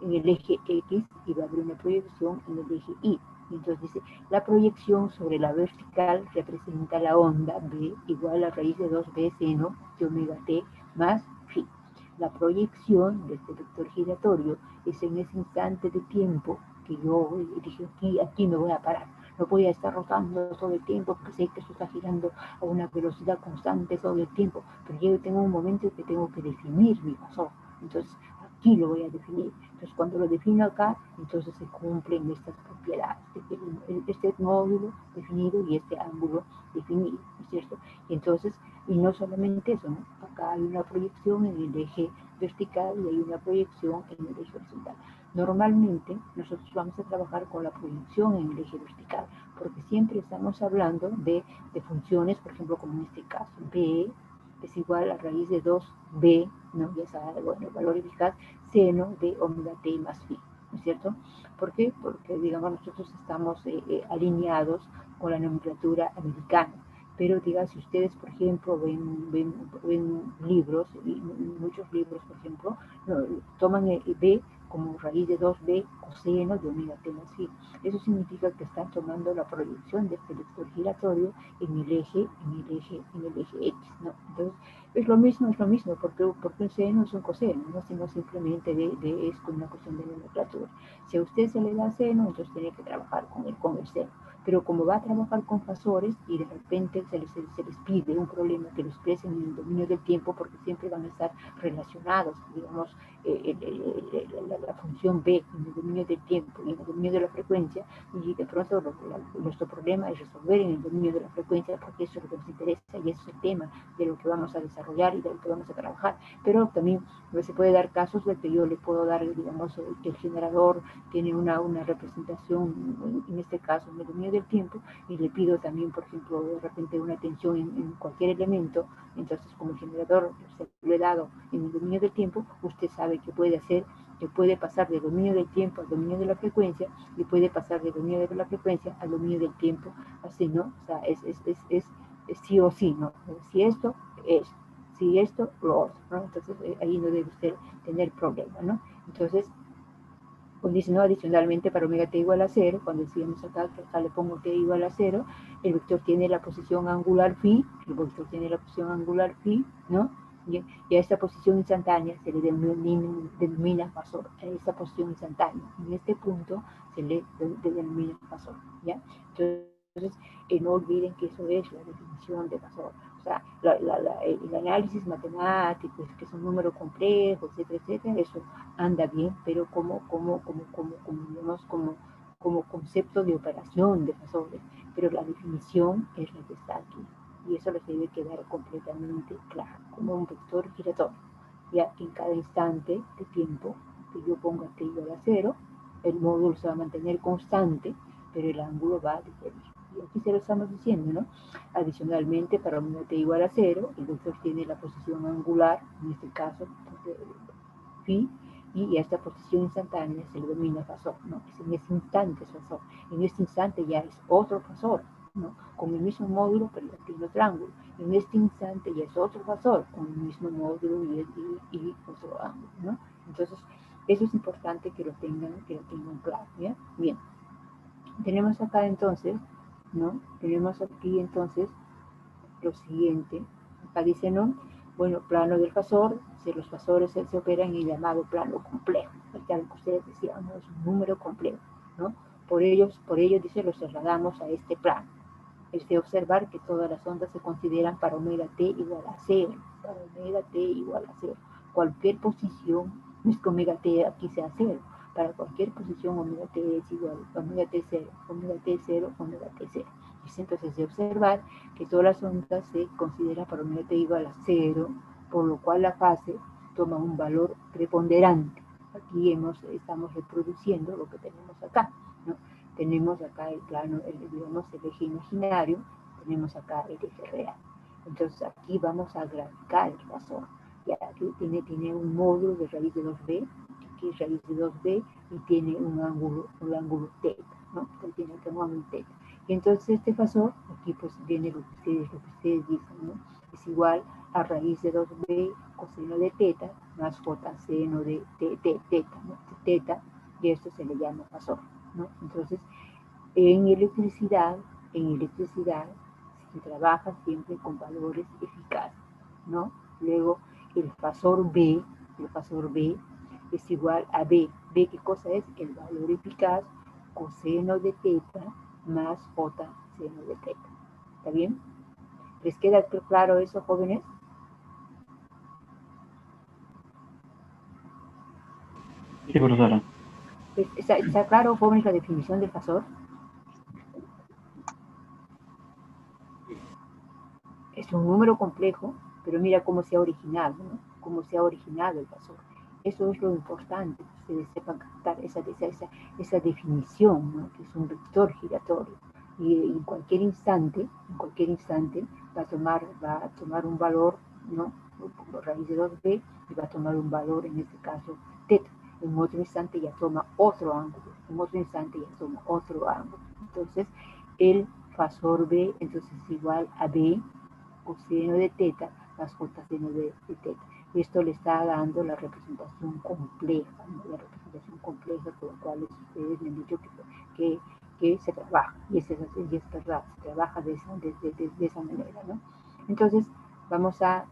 en el eje X, y va a haber una proyección en el eje Y. Entonces dice, la proyección sobre la vertical representa la onda B igual a raíz de 2B seno de omega t más phi. La proyección de este vector giratorio es en ese instante de tiempo que yo dije, aquí me voy a parar. no voy a estar rotando todo el tiempo porque sé que esto está girando a una velocidad constante todo el tiempo, pero yo tengo un momento en que tengo que definir mi fasor. Entonces, aquí lo voy a definir. Entonces, cuando lo defino acá, entonces se cumplen estas propiedades. Este módulo definido y este ángulo definido, ¿no es cierto? Y entonces, y no solamente eso, ¿no? Acá hay una proyección en el eje vertical y hay una proyección en el eje horizontal. Normalmente, nosotros vamos a trabajar con la proyección en el eje vertical, porque siempre estamos hablando de funciones, por ejemplo, como en este caso, B es igual a raíz de 2b, ¿no? Ya sabe, bueno, el valor eficaz seno de omega t más phi, ¿no es cierto? ¿Por qué? Porque, digamos, nosotros estamos alineados con la nomenclatura americana. Pero, diga, si ustedes, por ejemplo, ven libros, y muchos libros, por ejemplo, no, toman el b como raíz de 2b coseno de omega t más phi. Eso significa que están tomando la proyección de este vector giratorio en el eje X, ¿no? Entonces, es lo mismo, porque un seno es un coseno, ¿no? Sino simplemente es una cuestión de nomenclatura. Si a usted se le da seno, entonces tiene que trabajar con el seno. Pero como va a trabajar con fasores y de repente se les pide un problema que lo expresen en el dominio del tiempo, porque siempre van a estar relacionados, digamos, la función B en el dominio del tiempo y en el dominio de la frecuencia, y de pronto nuestro problema es resolver en el dominio de la frecuencia, porque eso es lo que nos interesa y eso es el tema de lo que vamos a desarrollar y de lo que vamos a trabajar. Pero también se puede dar casos de que yo le puedo dar, digamos, que el generador tiene una representación, en este caso, en el dominio del tiempo, y le pido también, por ejemplo, de repente una tensión en cualquier elemento. Entonces, como el generador se lo he dado en el dominio del tiempo, usted sabe que puede hacer, que puede pasar del dominio del tiempo al dominio de la frecuencia, y puede pasar del dominio de la frecuencia al dominio del tiempo, así, ¿no? O sea, es sí o sí, ¿no? Si esto, si esto, lo otro, ¿no? Entonces, ahí no debe usted tener problema, ¿no? Entonces, pues dice, no, adicionalmente para omega t igual a 0, cuando decíamos acá, que acá le pongo t igual a 0, el vector tiene la posición angular phi, ¿no? Y a esta posición instantánea se le denomina fasor, a esta posición instantánea. En este punto se le denomina fasor, ¿ya? Entonces, no olviden que eso es la definición de fasor. O sea, el análisis matemático, que es un número complejo, etcétera, etcétera, eso anda bien, pero como concepto de operación de fasores, pero la definición es la que está aquí, y eso les debe quedar completamente claro, como un vector giratorio, ya que en cada instante de tiempo que yo ponga t igual a 0, el módulo se va a mantener constante, pero el ángulo va a diferir. Y aquí se lo estamos diciendo, ¿no? Adicionalmente, para omega t igual a 0, el vector tiene la posición angular, en este caso, phi, y a esta posición instantánea se le denomina fasor, ¿no? Es en este instante es fasor. En este instante ya es otro fasor, ¿no? Con el mismo módulo, pero tiene otro ángulo. En este instante ya es otro fasor, con el mismo módulo y otro ángulo, ¿no? Entonces, eso es importante que lo tengan claro, ¿ya? Bien. Tenemos acá entonces, ¿no? Tenemos aquí entonces lo siguiente. Acá dice, ¿no? Bueno, plano del fasor, si los fasores se operan en el llamado plano complejo, ya lo que ustedes decían, ¿no? Es un número complejo, ¿no? Por ello, dice, los trasladamos a este plano. Es de observar que todas las ondas se consideran para omega t igual a 0, para omega t igual a 0. Cualquier posición, no es que omega t aquí sea 0, para cualquier posición omega t es igual a omega t 0, omega t 0, omega t 0. Entonces, de observar que todas las ondas se consideran para omega t igual a 0, por lo cual la fase toma un valor preponderante. Aquí estamos reproduciendo lo que tenemos acá, ¿no? Tenemos acá el plano, digamos, el eje imaginario, tenemos acá el eje real. Entonces aquí vamos a graficar el fasor. Ya aquí tiene un módulo de raíz de 2b, aquí es raíz de 2b y tiene un ángulo θ, ¿no? Entonces tiene un ángulo θ. Y entonces este fasor, aquí pues viene lo que ustedes dicen, ¿no? Es igual a raíz de 2b coseno de θ más j seno de θ, ¿no? Θ, y esto se le llama fasor, ¿no? Entonces, en electricidad se trabaja siempre con valores eficaces, ¿no? Luego, el fasor B es igual a B. ¿B qué cosa es? El valor eficaz coseno de θ más J seno de teta. ¿Está bien? ¿Les queda claro eso, jóvenes? Sí, profesora. ¿Está claro, jóvenes, la definición del fasor? Es un número complejo, pero mira cómo se ha originado, ¿no? Cómo se ha originado el fasor. Eso es lo importante, que ustedes sepan captar esa definición, ¿no? Que es un vector giratorio. Y en cualquier instante va a tomar un valor, ¿no? Raíz de 2b, y va a tomar un valor, en este caso, teta. En otro instante ya toma otro ángulo, en otro instante ya toma otro ángulo. Entonces, el fasor b entonces es igual a b coseno de teta más j seno de teta. Esto le está dando la representación compleja, ¿no? La representación compleja con la cual ustedes me han dicho que se trabaja, y es verdad, se trabaja de esa manera, ¿no? Entonces, vamos a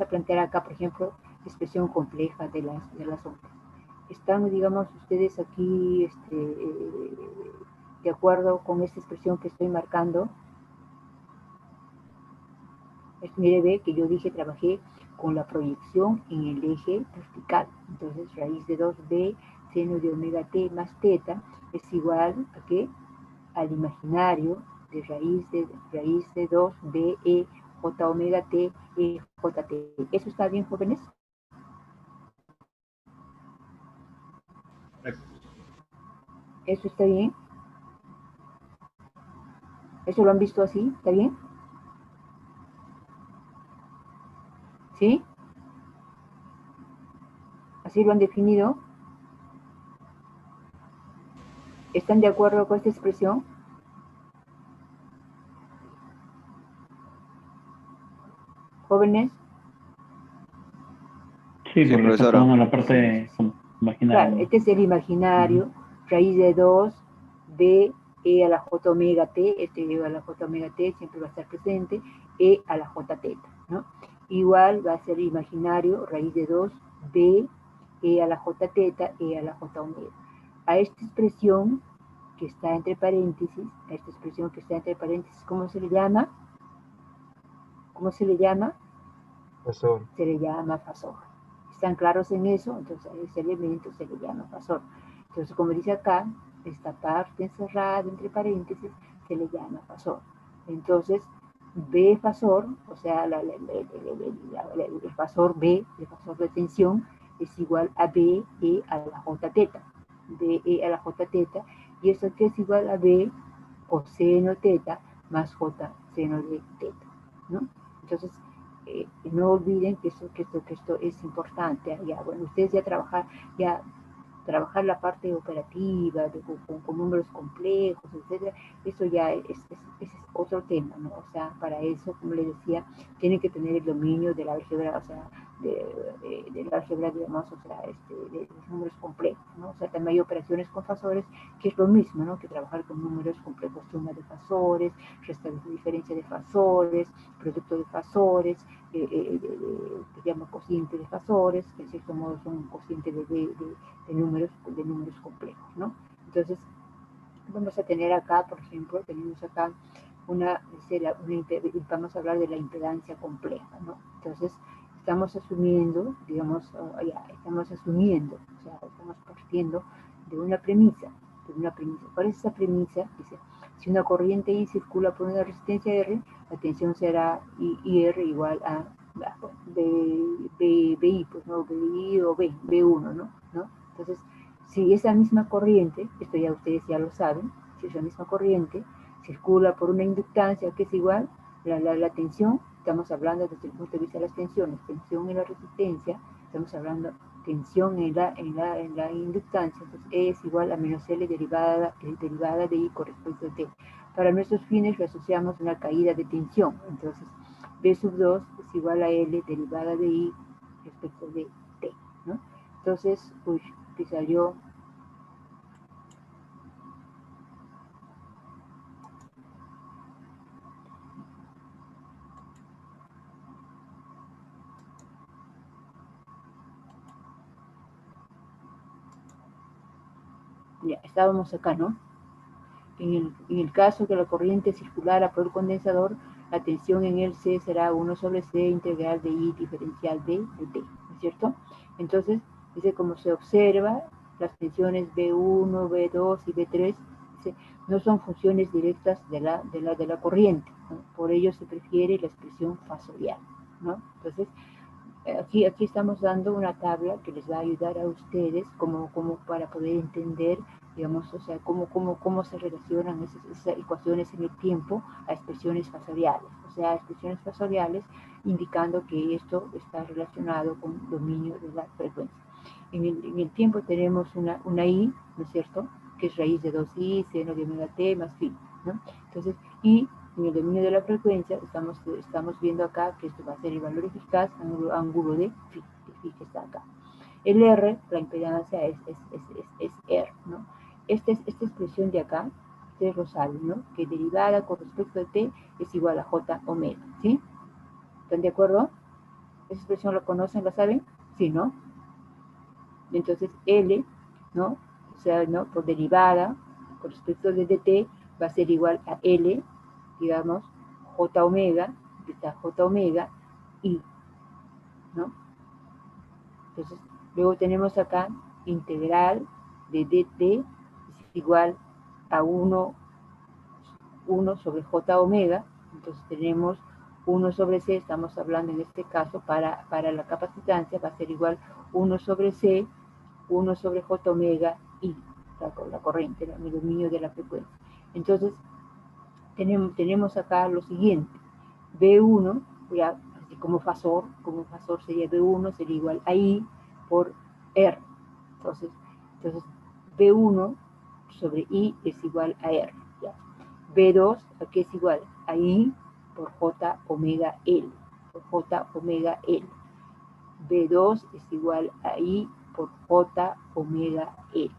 plantear acá, por ejemplo, expresión compleja de las ondas. Están, digamos, ustedes aquí de acuerdo con esta expresión que estoy marcando. Mire, ve que yo dije, trabajé con la proyección en el eje vertical. Entonces, raíz de 2b seno de omega t más teta es igual a ¿qué? Al imaginario de raíz de 2b e j omega t e jt. ¿Eso está bien, jóvenes? ¿Eso está bien? ¿Eso lo han visto así? ¿Está bien? ¿Sí? ¿Así lo han definido? ¿Están de acuerdo con esta expresión? Jóvenes. Sí, Sí, porque está profesora. tomando la parte imaginaria. Claro, este es el imaginario, raíz de 2, b, e a la j omega t, este e a la j omega t siempre va a estar presente, e a la j teta, ¿no? Igual va a ser imaginario, raíz de 2, b, e a la j teta, e a la j omega. A esta expresión que está entre paréntesis, ¿cómo se le llama? ¿Cómo se le llama? Fasor. Se le llama fasor. ¿Están claros en eso? Entonces a ese elemento se le llama fasor. Entonces, como dice acá, esta parte encerrada entre paréntesis se le llama fasor. Entonces, B fasor, o sea, el fasor B, el fasor de tensión, es igual a B e a la J teta. B e a la J teta, y eso que es igual a B coseno teta más J seno de teta, ¿no? Entonces, no olviden que esto es importante. Ya, bueno, ustedes trabajar la parte operativa, con números complejos, etcétera, eso ya es otro tema, ¿no? O sea, para eso, como les decía, tienen que tener el dominio de la álgebra, o sea, de la álgebra, digamos, o sea, de los números complejos, ¿no? O sea, también hay operaciones con fasores, que es lo mismo, ¿no? Que trabajar con números complejos, suma de fasores, resta de diferencia de fasores, producto de fasores, que llama cociente de fasores, que en cierto modo son un cociente de números complejos, ¿no? Entonces, vamos a tener acá, por ejemplo, tenemos acá vamos a hablar de la impedancia compleja, ¿no? Entonces, estamos asumiendo, digamos, estamos partiendo de una premisa, ¿Cuál es esa premisa? Dice, si una corriente I circula por una resistencia R, la tensión será IR igual a BI, pues, ¿no? BI o B1, ¿no? Entonces, si esa misma corriente, esto ya ustedes ya lo saben, si esa misma corriente circula por una inductancia que es igual, la tensión, estamos hablando desde el punto de vista de las tensiones, tensión en la resistencia, estamos hablando tensión en la inductancia, entonces E es igual a menos L derivada de I con respecto a T. Para nuestros fines lo asociamos a una caída de tensión, entonces B sub 2 es igual a L derivada de I respecto de T, ¿no? Entonces, que salió ya, estábamos acá, ¿no? En el caso que la corriente circulara por el condensador, la tensión en el C será 1 sobre C integral de I diferencial de T, ¿no es cierto? Entonces, dice, como se observa, las tensiones B1, B2 y B3 dice, no son funciones directas de la corriente, ¿no? Por ello se prefiere la expresión fasorial, ¿no? Entonces, aquí estamos dando una tabla que les va a ayudar a ustedes como para poder entender, digamos, o sea, cómo se relacionan esas ecuaciones en el tiempo a expresiones fasoriales. O sea, expresiones fasoriales indicando que esto está relacionado con dominio de la frecuencia. En el tiempo tenemos una I, ¿no es cierto?, que es raíz de 2i, seno de omega t más phi, ¿no? Entonces, y en el dominio de la frecuencia, estamos viendo acá que esto va a ser el valor eficaz, ángulo de phi que está acá. El R, la impedancia es R, ¿no? Esta expresión de acá, ustedes lo saben, ¿no? Que derivada con respecto a T es igual a J omega, ¿sí? ¿Están de acuerdo? ¿Esa expresión la conocen, la saben? Sí, ¿no? Entonces, L, ¿no? O sea, ¿no? Por derivada con respecto de dt va a ser igual a L, digamos, J omega, que está J omega, I, ¿no? Entonces, luego tenemos acá integral de dt es igual a 1 sobre J omega, entonces tenemos 1 sobre C, estamos hablando en este caso para la capacitancia, va a ser igual 1 sobre C, 1 sobre J omega I, la corriente, el dominio de la frecuencia. Entonces, tenemos acá lo siguiente, B1, ya, así como fasor sería B1, sería igual a I por R. Entonces B1 sobre I es igual a R. ¿Ya? B2, aquí es igual a I por J omega L. Por J omega L. B2 es igual a I por J omega L.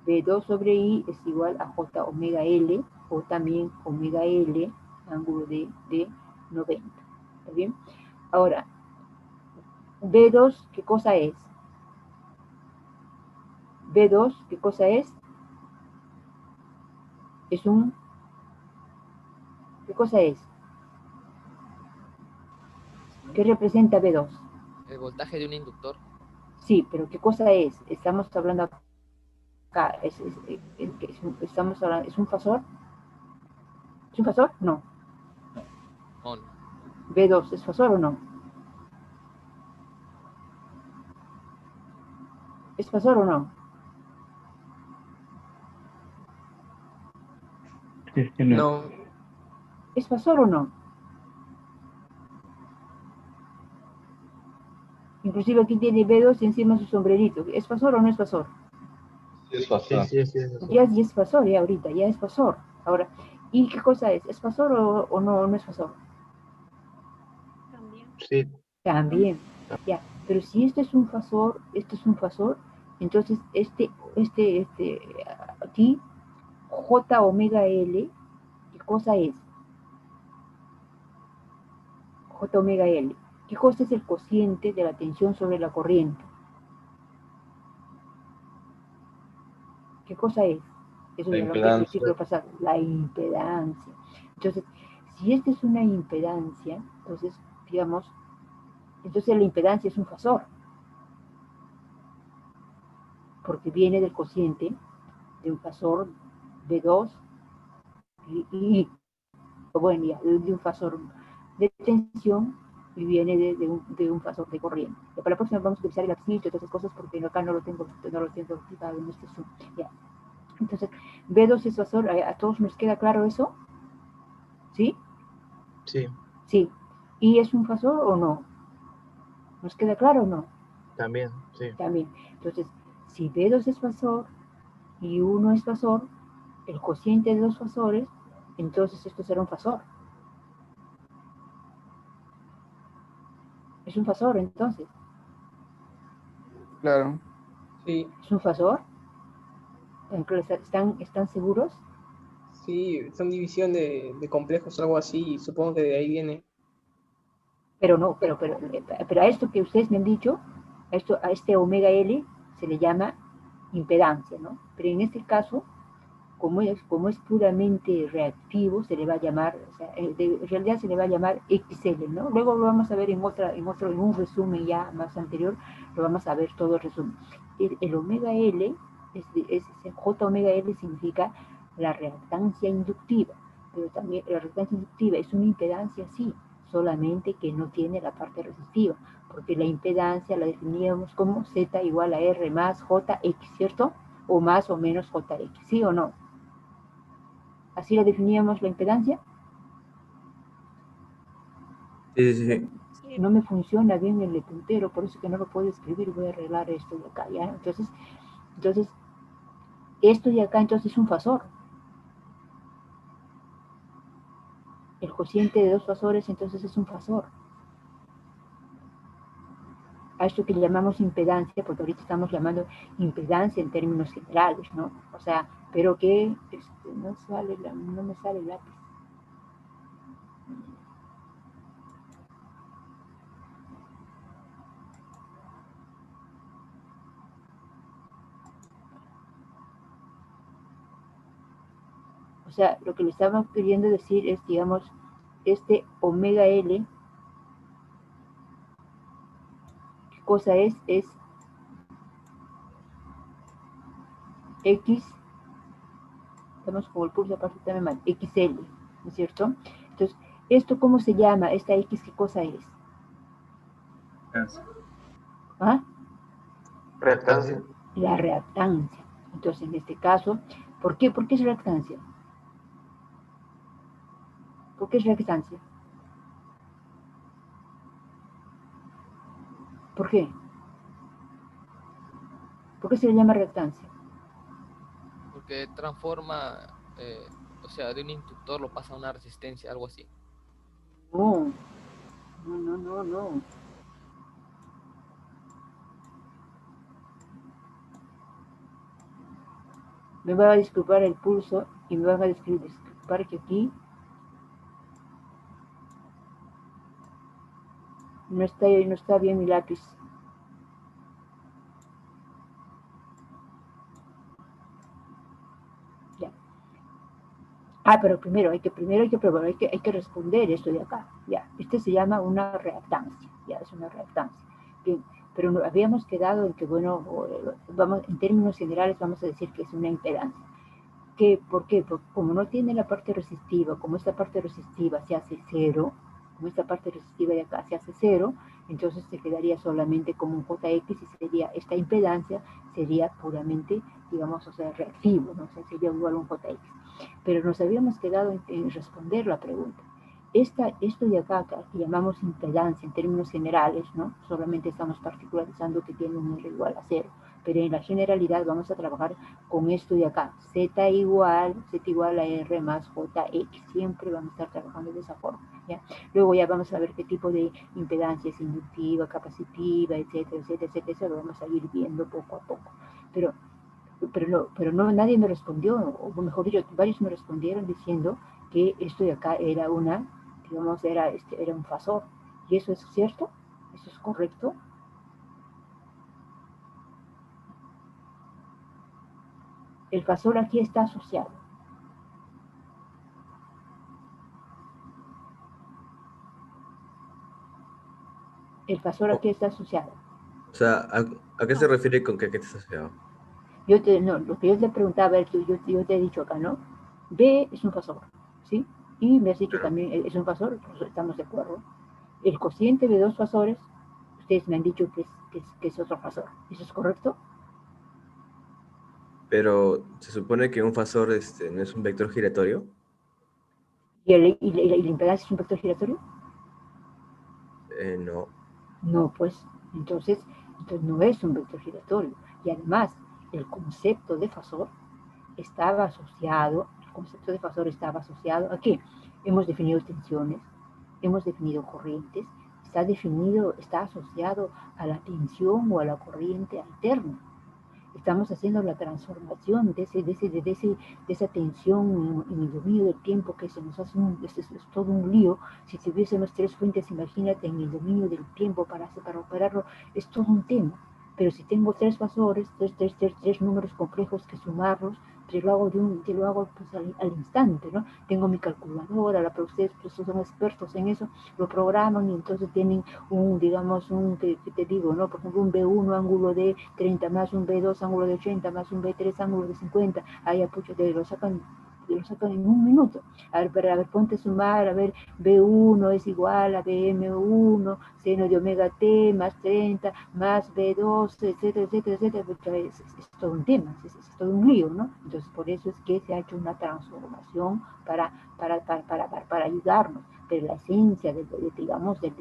B2 sobre I es igual a J omega L, o también omega L, ángulo de 90. ¿Está bien? Ahora, B2, ¿qué cosa es? B2, ¿qué cosa es? Es un... ¿Qué cosa es? ¿Qué representa B2? El voltaje de un inductor. Sí, pero ¿qué cosa es? Estamos hablando acá, estamos hablando, ¿es un fasor? ¿Es un fasor? No. On. B2, ¿es fasor o no? ¿Es fasor o no? Sí, sí, no. No, ¿Es fasor o no? Inclusive aquí tiene B2 y encima su sombrerito. ¿Es fasor o no es fasor? Sí, es fasor. Sí, sí, es Ya es fasor, ya ahorita, ya es fasor. Ahora, ¿y qué cosa es? ¿Es fasor o no es fasor? También. Sí, También, ya. Pero si este es un fasor, entonces aquí, J omega L, ¿qué cosa es? J omega L. ¿Qué cosa es el cociente de la tensión sobre la corriente? ¿Qué cosa es? Eso la ya lo aprendí el impedancia. ciclo pasado, la impedancia. Entonces, si esta es una impedancia, entonces, digamos, entonces la impedancia es un fasor, porque viene del cociente de un fasor B2 y bueno, ya, de un fasor de tensión y viene de un fasor de corriente. Y para la próxima vamos a utilizar el abscissa y todas esas cosas porque acá no lo tengo explicado en este Zoom. Ya. Entonces, B2 es fasor, ¿a todos nos queda claro eso? ¿Sí? Sí, Sí. ¿Y es un fasor o no? ¿Nos queda claro o no? también, sí. También. Entonces, si B2 es fasor y 1 es fasor, el cociente de dos fasores, entonces esto será un fasor. Es un fasor, entonces. Claro. sí, ¿Es un fasor? ¿Están seguros? sí, son división de complejos, algo así, y supongo que de ahí viene. Pero no, pero a esto que ustedes me han dicho, a este omega L se le llama impedancia, ¿no? Pero en este caso, como es puramente reactivo, se le va a llamar, o sea, en realidad se le va a llamar XL, ¿no? Luego lo vamos a ver en un resumen ya más anterior, lo vamos a ver todo el resumen. El omega L, J omega L significa la reactancia inductiva, pero también la reactancia inductiva es una impedancia, sí, solamente que no tiene la parte resistiva, porque la impedancia la definíamos como Z igual a R más JX, ¿cierto? O más o menos JX, ¿sí o no? ¿Así la definíamos la impedancia? Sí, sí, sí. Sí, No me funciona bien el puntero, por eso que no lo puedo escribir, voy a arreglar esto de acá, ¿ya? Entonces esto de acá entonces es un fasor. El cociente de dos fasores entonces es un fasor. A esto que llamamos impedancia, porque ahorita estamos llamando impedancia en términos generales, ¿no? O sea, pero que no me sale el lápiz. O sea, lo que le estamos queriendo decir es, digamos, este omega L, ¿qué cosa es? Es X, estamos con el pulso aparte también mal, XL, ¿no es cierto? Entonces, ¿esto cómo se llama? ¿Esta X qué cosa es? ¿Ah? Reactancia. La reactancia. Entonces, en este caso, ¿por qué es reactancia? ¿Por qué es reactancia? ¿Por qué? ¿Por qué se le llama reactancia? Porque transforma, o sea, de un inductor lo pasa a una resistencia, algo así. No, no. Me va a disculpar el pulso y me van a disculpar que aquí no está bien mi lápiz. Ya. Pero primero hay que probar, hay que responder esto de acá. Ya, este se llama una reactancia. Ya, es una reactancia. Bien, pero habíamos quedado en que, bueno, vamos, en términos generales vamos a decir que es una impedancia. ¿Por qué? Porque como no tiene la parte resistiva, como esta parte resistiva se hace cero, como esta parte resistiva de acá se hace cero, entonces se quedaría solamente como un JX y esta impedancia sería puramente, digamos, o sea, reactivo, ¿no? O sea, sería igual a un JX. Pero nos habíamos quedado en responder la pregunta. Esto de acá, que llamamos impedancia en términos generales, ¿no? Solamente estamos particularizando que tiene un R igual a cero, pero en la generalidad vamos a trabajar con esto de acá, Z igual a R más JX, siempre vamos a estar trabajando de esa forma, ¿ya? Luego ya vamos a ver qué tipo de impedancia es inductiva, capacitiva, etcétera, eso lo vamos a ir viendo poco a poco, pero no, nadie me respondió, o mejor dicho, varios me respondieron diciendo que esto de acá era era un fasor, y eso es cierto, eso es correcto. El fasor aquí está asociado. El fasor aquí está asociado. O sea, ¿a qué se refiere con que está asociado? Lo que yo te preguntaba, yo te he dicho acá, ¿no? B es un fasor, ¿sí? Y me has dicho también, es un fasor, pues estamos de acuerdo. El cociente de dos fasores, ustedes me han dicho que es otro fasor. ¿Eso es correcto? Pero se supone que un fasor no es un vector giratorio. ¿Y la impedancia es un vector giratorio? No. No, pues, entonces no es un vector giratorio. Y además, el concepto de fasor estaba asociado ¿a qué? Hemos definido tensiones, hemos definido corrientes, está asociado a la tensión o a la corriente alterna. Estamos haciendo la transformación de esa tensión en el dominio del tiempo que se nos hace es todo un lío. Si tuviésemos tres fuentes, imagínate en el dominio del tiempo para operarlo, es todo un tema. Pero si tengo tres fasores, tres números complejos que sumarlos, yo lo hago, pues, al instante, ¿no? Tengo mi calculadora, ustedes pues, son expertos en eso, lo programan y entonces tienen digamos, que te digo, ¿no? Por ejemplo, un B1 ángulo de 30 más un B2 ángulo de 80 más un B3 ángulo de 50, ahí apucho, lo sacan en un minuto. A ver, ponte a sumar, a ver, B1 es igual a BM1, seno de omega T más 30, más B2, etcétera, etcétera, etcétera. Es todo un tema, es todo un lío, ¿no? Entonces, por eso es que se ha hecho una transformación para ayudarnos. Pero la esencia, digamos, de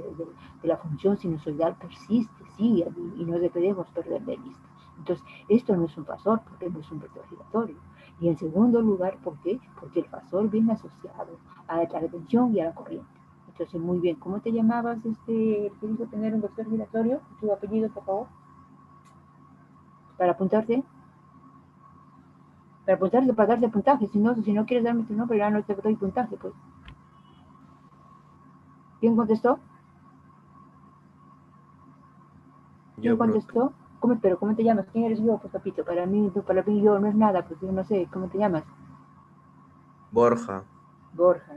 la función sinusoidal persiste, sigue, y no debemos perder de vista. Entonces, esto no es un fasor, porque no es un vector giratorio. Y en segundo lugar, ¿por qué? Porque el fasor viene asociado a la tensión y a la corriente. Entonces, muy bien. ¿Cómo te llamabas, el que dijo tener un vector giratorio? ¿Tu apellido, por favor? Para apuntarte. Para apuntarte, para darte puntaje. Si no quieres darme tu nombre, ya no te doy puntaje, pues. ¿Quién contestó? ¿Quién contestó? ¿Cómo te llamas? ¿Quién eres yo, pues, papito? Para mí yo no es nada, pues yo no sé. ¿Cómo te llamas? Borja. Borja.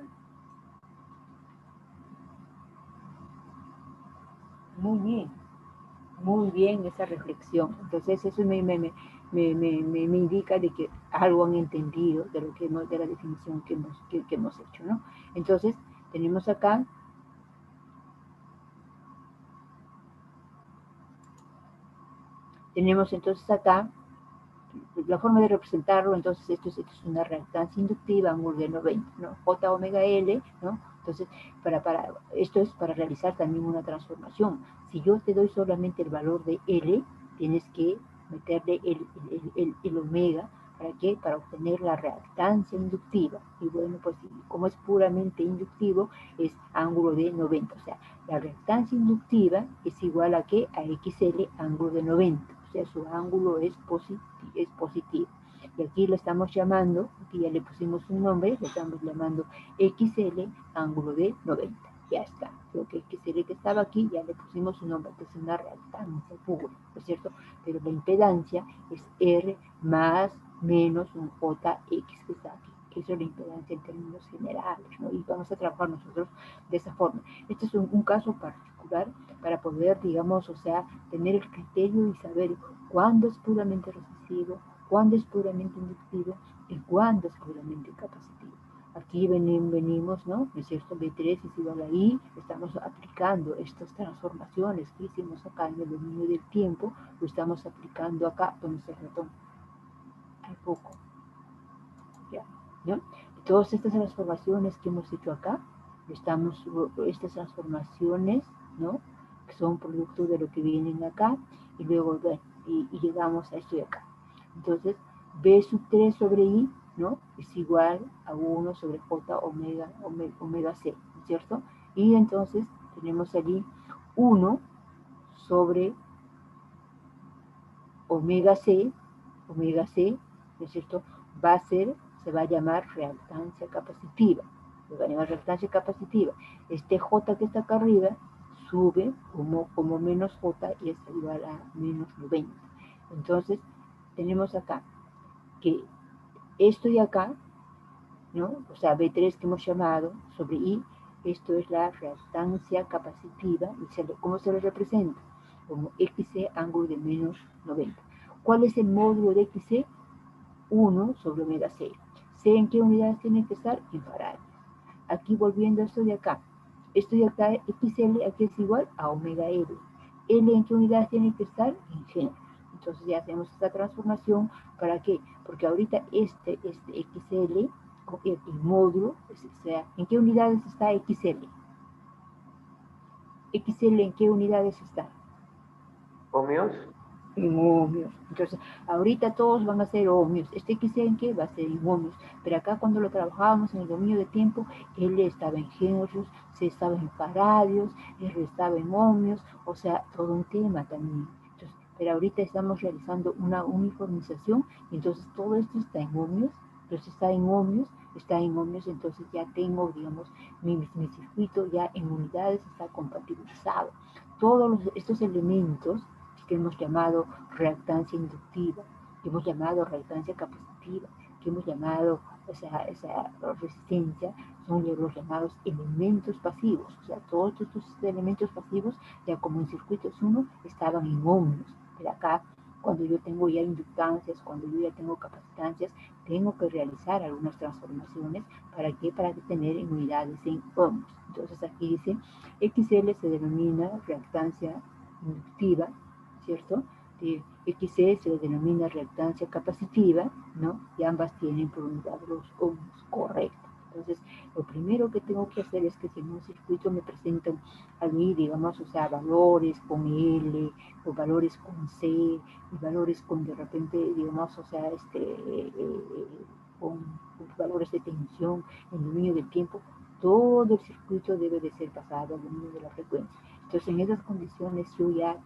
Muy bien esa reflexión. Entonces eso me indica de que algo han entendido de lo que de la definición que hemos hecho, ¿no? Entonces tenemos acá la forma de representarlo. Entonces esto es una reactancia inductiva, ángulo de 90, ¿no? J omega L, ¿no? Entonces, esto es para realizar también una transformación. Si yo te doy solamente el valor de L, tienes que meterle el omega. ¿Para qué? Para obtener la reactancia inductiva. Y bueno, pues como es puramente inductivo, es ángulo de 90. O sea, la reactancia inductiva es igual a ¿qué? A XL ángulo de 90. O sea, su ángulo es positivo. Y aquí lo estamos llamando, aquí ya le pusimos un nombre, le estamos llamando XL ángulo de 90. Ya está. Lo que XL que estaba aquí, ya le pusimos un nombre, que es una reactancia pura, ¿no es cierto? Pero la impedancia es R más menos un JX que está aquí. Eso es la impedancia en términos generales, ¿no? Y vamos a trabajar nosotros de esa forma. Este es un caso particular para poder, digamos, o sea, tener el criterio y saber cuándo es puramente resistivo, cuándo es puramente inductivo y cuándo es puramente capacitivo. Aquí venimos, ¿no? ¿No es cierto? B3 es igual a I, estamos aplicando estas transformaciones que hicimos acá en el dominio del tiempo, lo estamos aplicando acá con nuestro ratón. Hay poco. Ya, ¿no? Todas estas transformaciones que hemos hecho acá, estas transformaciones, ¿no? Que son producto de lo que vienen acá, y luego, bueno, y llegamos a esto de acá. Entonces, B sub 3 sobre I, ¿no? Es igual a 1 sobre J omega C, ¿no es cierto? Y entonces tenemos allí 1 sobre omega C, ¿no es cierto? Se va a llamar reactancia capacitiva. Se va a llamar reactancia capacitiva. Este J que está acá arriba sube como menos J y es igual a menos 90. Entonces, tenemos acá que esto de acá, ¿no? O sea, B3 que hemos llamado sobre I, esto es la reactancia capacitiva. ¿Y cómo se lo representa? Como XC ángulo de menos 90. ¿Cuál es el módulo de XC? 1 sobre omega C. ¿C en qué unidades tiene que estar? En farads. Aquí volviendo a esto de acá, XL aquí es igual a omega L. ¿L en qué unidades tiene que estar? En géneros. Entonces ya hacemos esta transformación. ¿Para qué? Porque ahorita este XL, el módulo, o sea, ¿en qué unidades está XL? ¿XL en qué unidades está? ¿Ohmios? En ohmios. Entonces, ahorita todos van a ser ohmios. Este XC en qué va a ser en ohmios. Pero acá cuando lo trabajábamos en el dominio de tiempo, L estaba en henrios, C estaba en faradios, R estaba en ohmios, o sea, todo un tema también. Entonces, pero ahorita estamos realizando una uniformización, y entonces todo esto está en ohmios. Entonces está en ohmios, entonces ya tengo, digamos, mi circuito ya en unidades está compatibilizado. Todos estos elementos que hemos llamado reactancia inductiva, que hemos llamado reactancia capacitiva, que hemos llamado esa resistencia, son los llamados elementos pasivos. O sea, todos estos elementos pasivos, ya como en circuitos 1, estaban en ohmios. Pero acá, cuando yo tengo ya inductancias, cuando yo ya tengo capacitancias, tengo que realizar algunas transformaciones. ¿Para qué? Para tener en unidades en ohmios. Entonces aquí dice, XL se denomina reactancia inductiva, ¿cierto? XC se denomina reactancia capacitiva, ¿no? Y ambas tienen por unidad los ohmios, correcto. Entonces, lo primero que tengo que hacer es que si en un circuito me presentan a mí, digamos, o sea, valores con L, o valores con C, y valores con de repente, digamos, o sea, con valores de tensión en dominio del tiempo, todo el circuito debe de ser pasado al dominio de la frecuencia. Entonces, en esas condiciones yo ya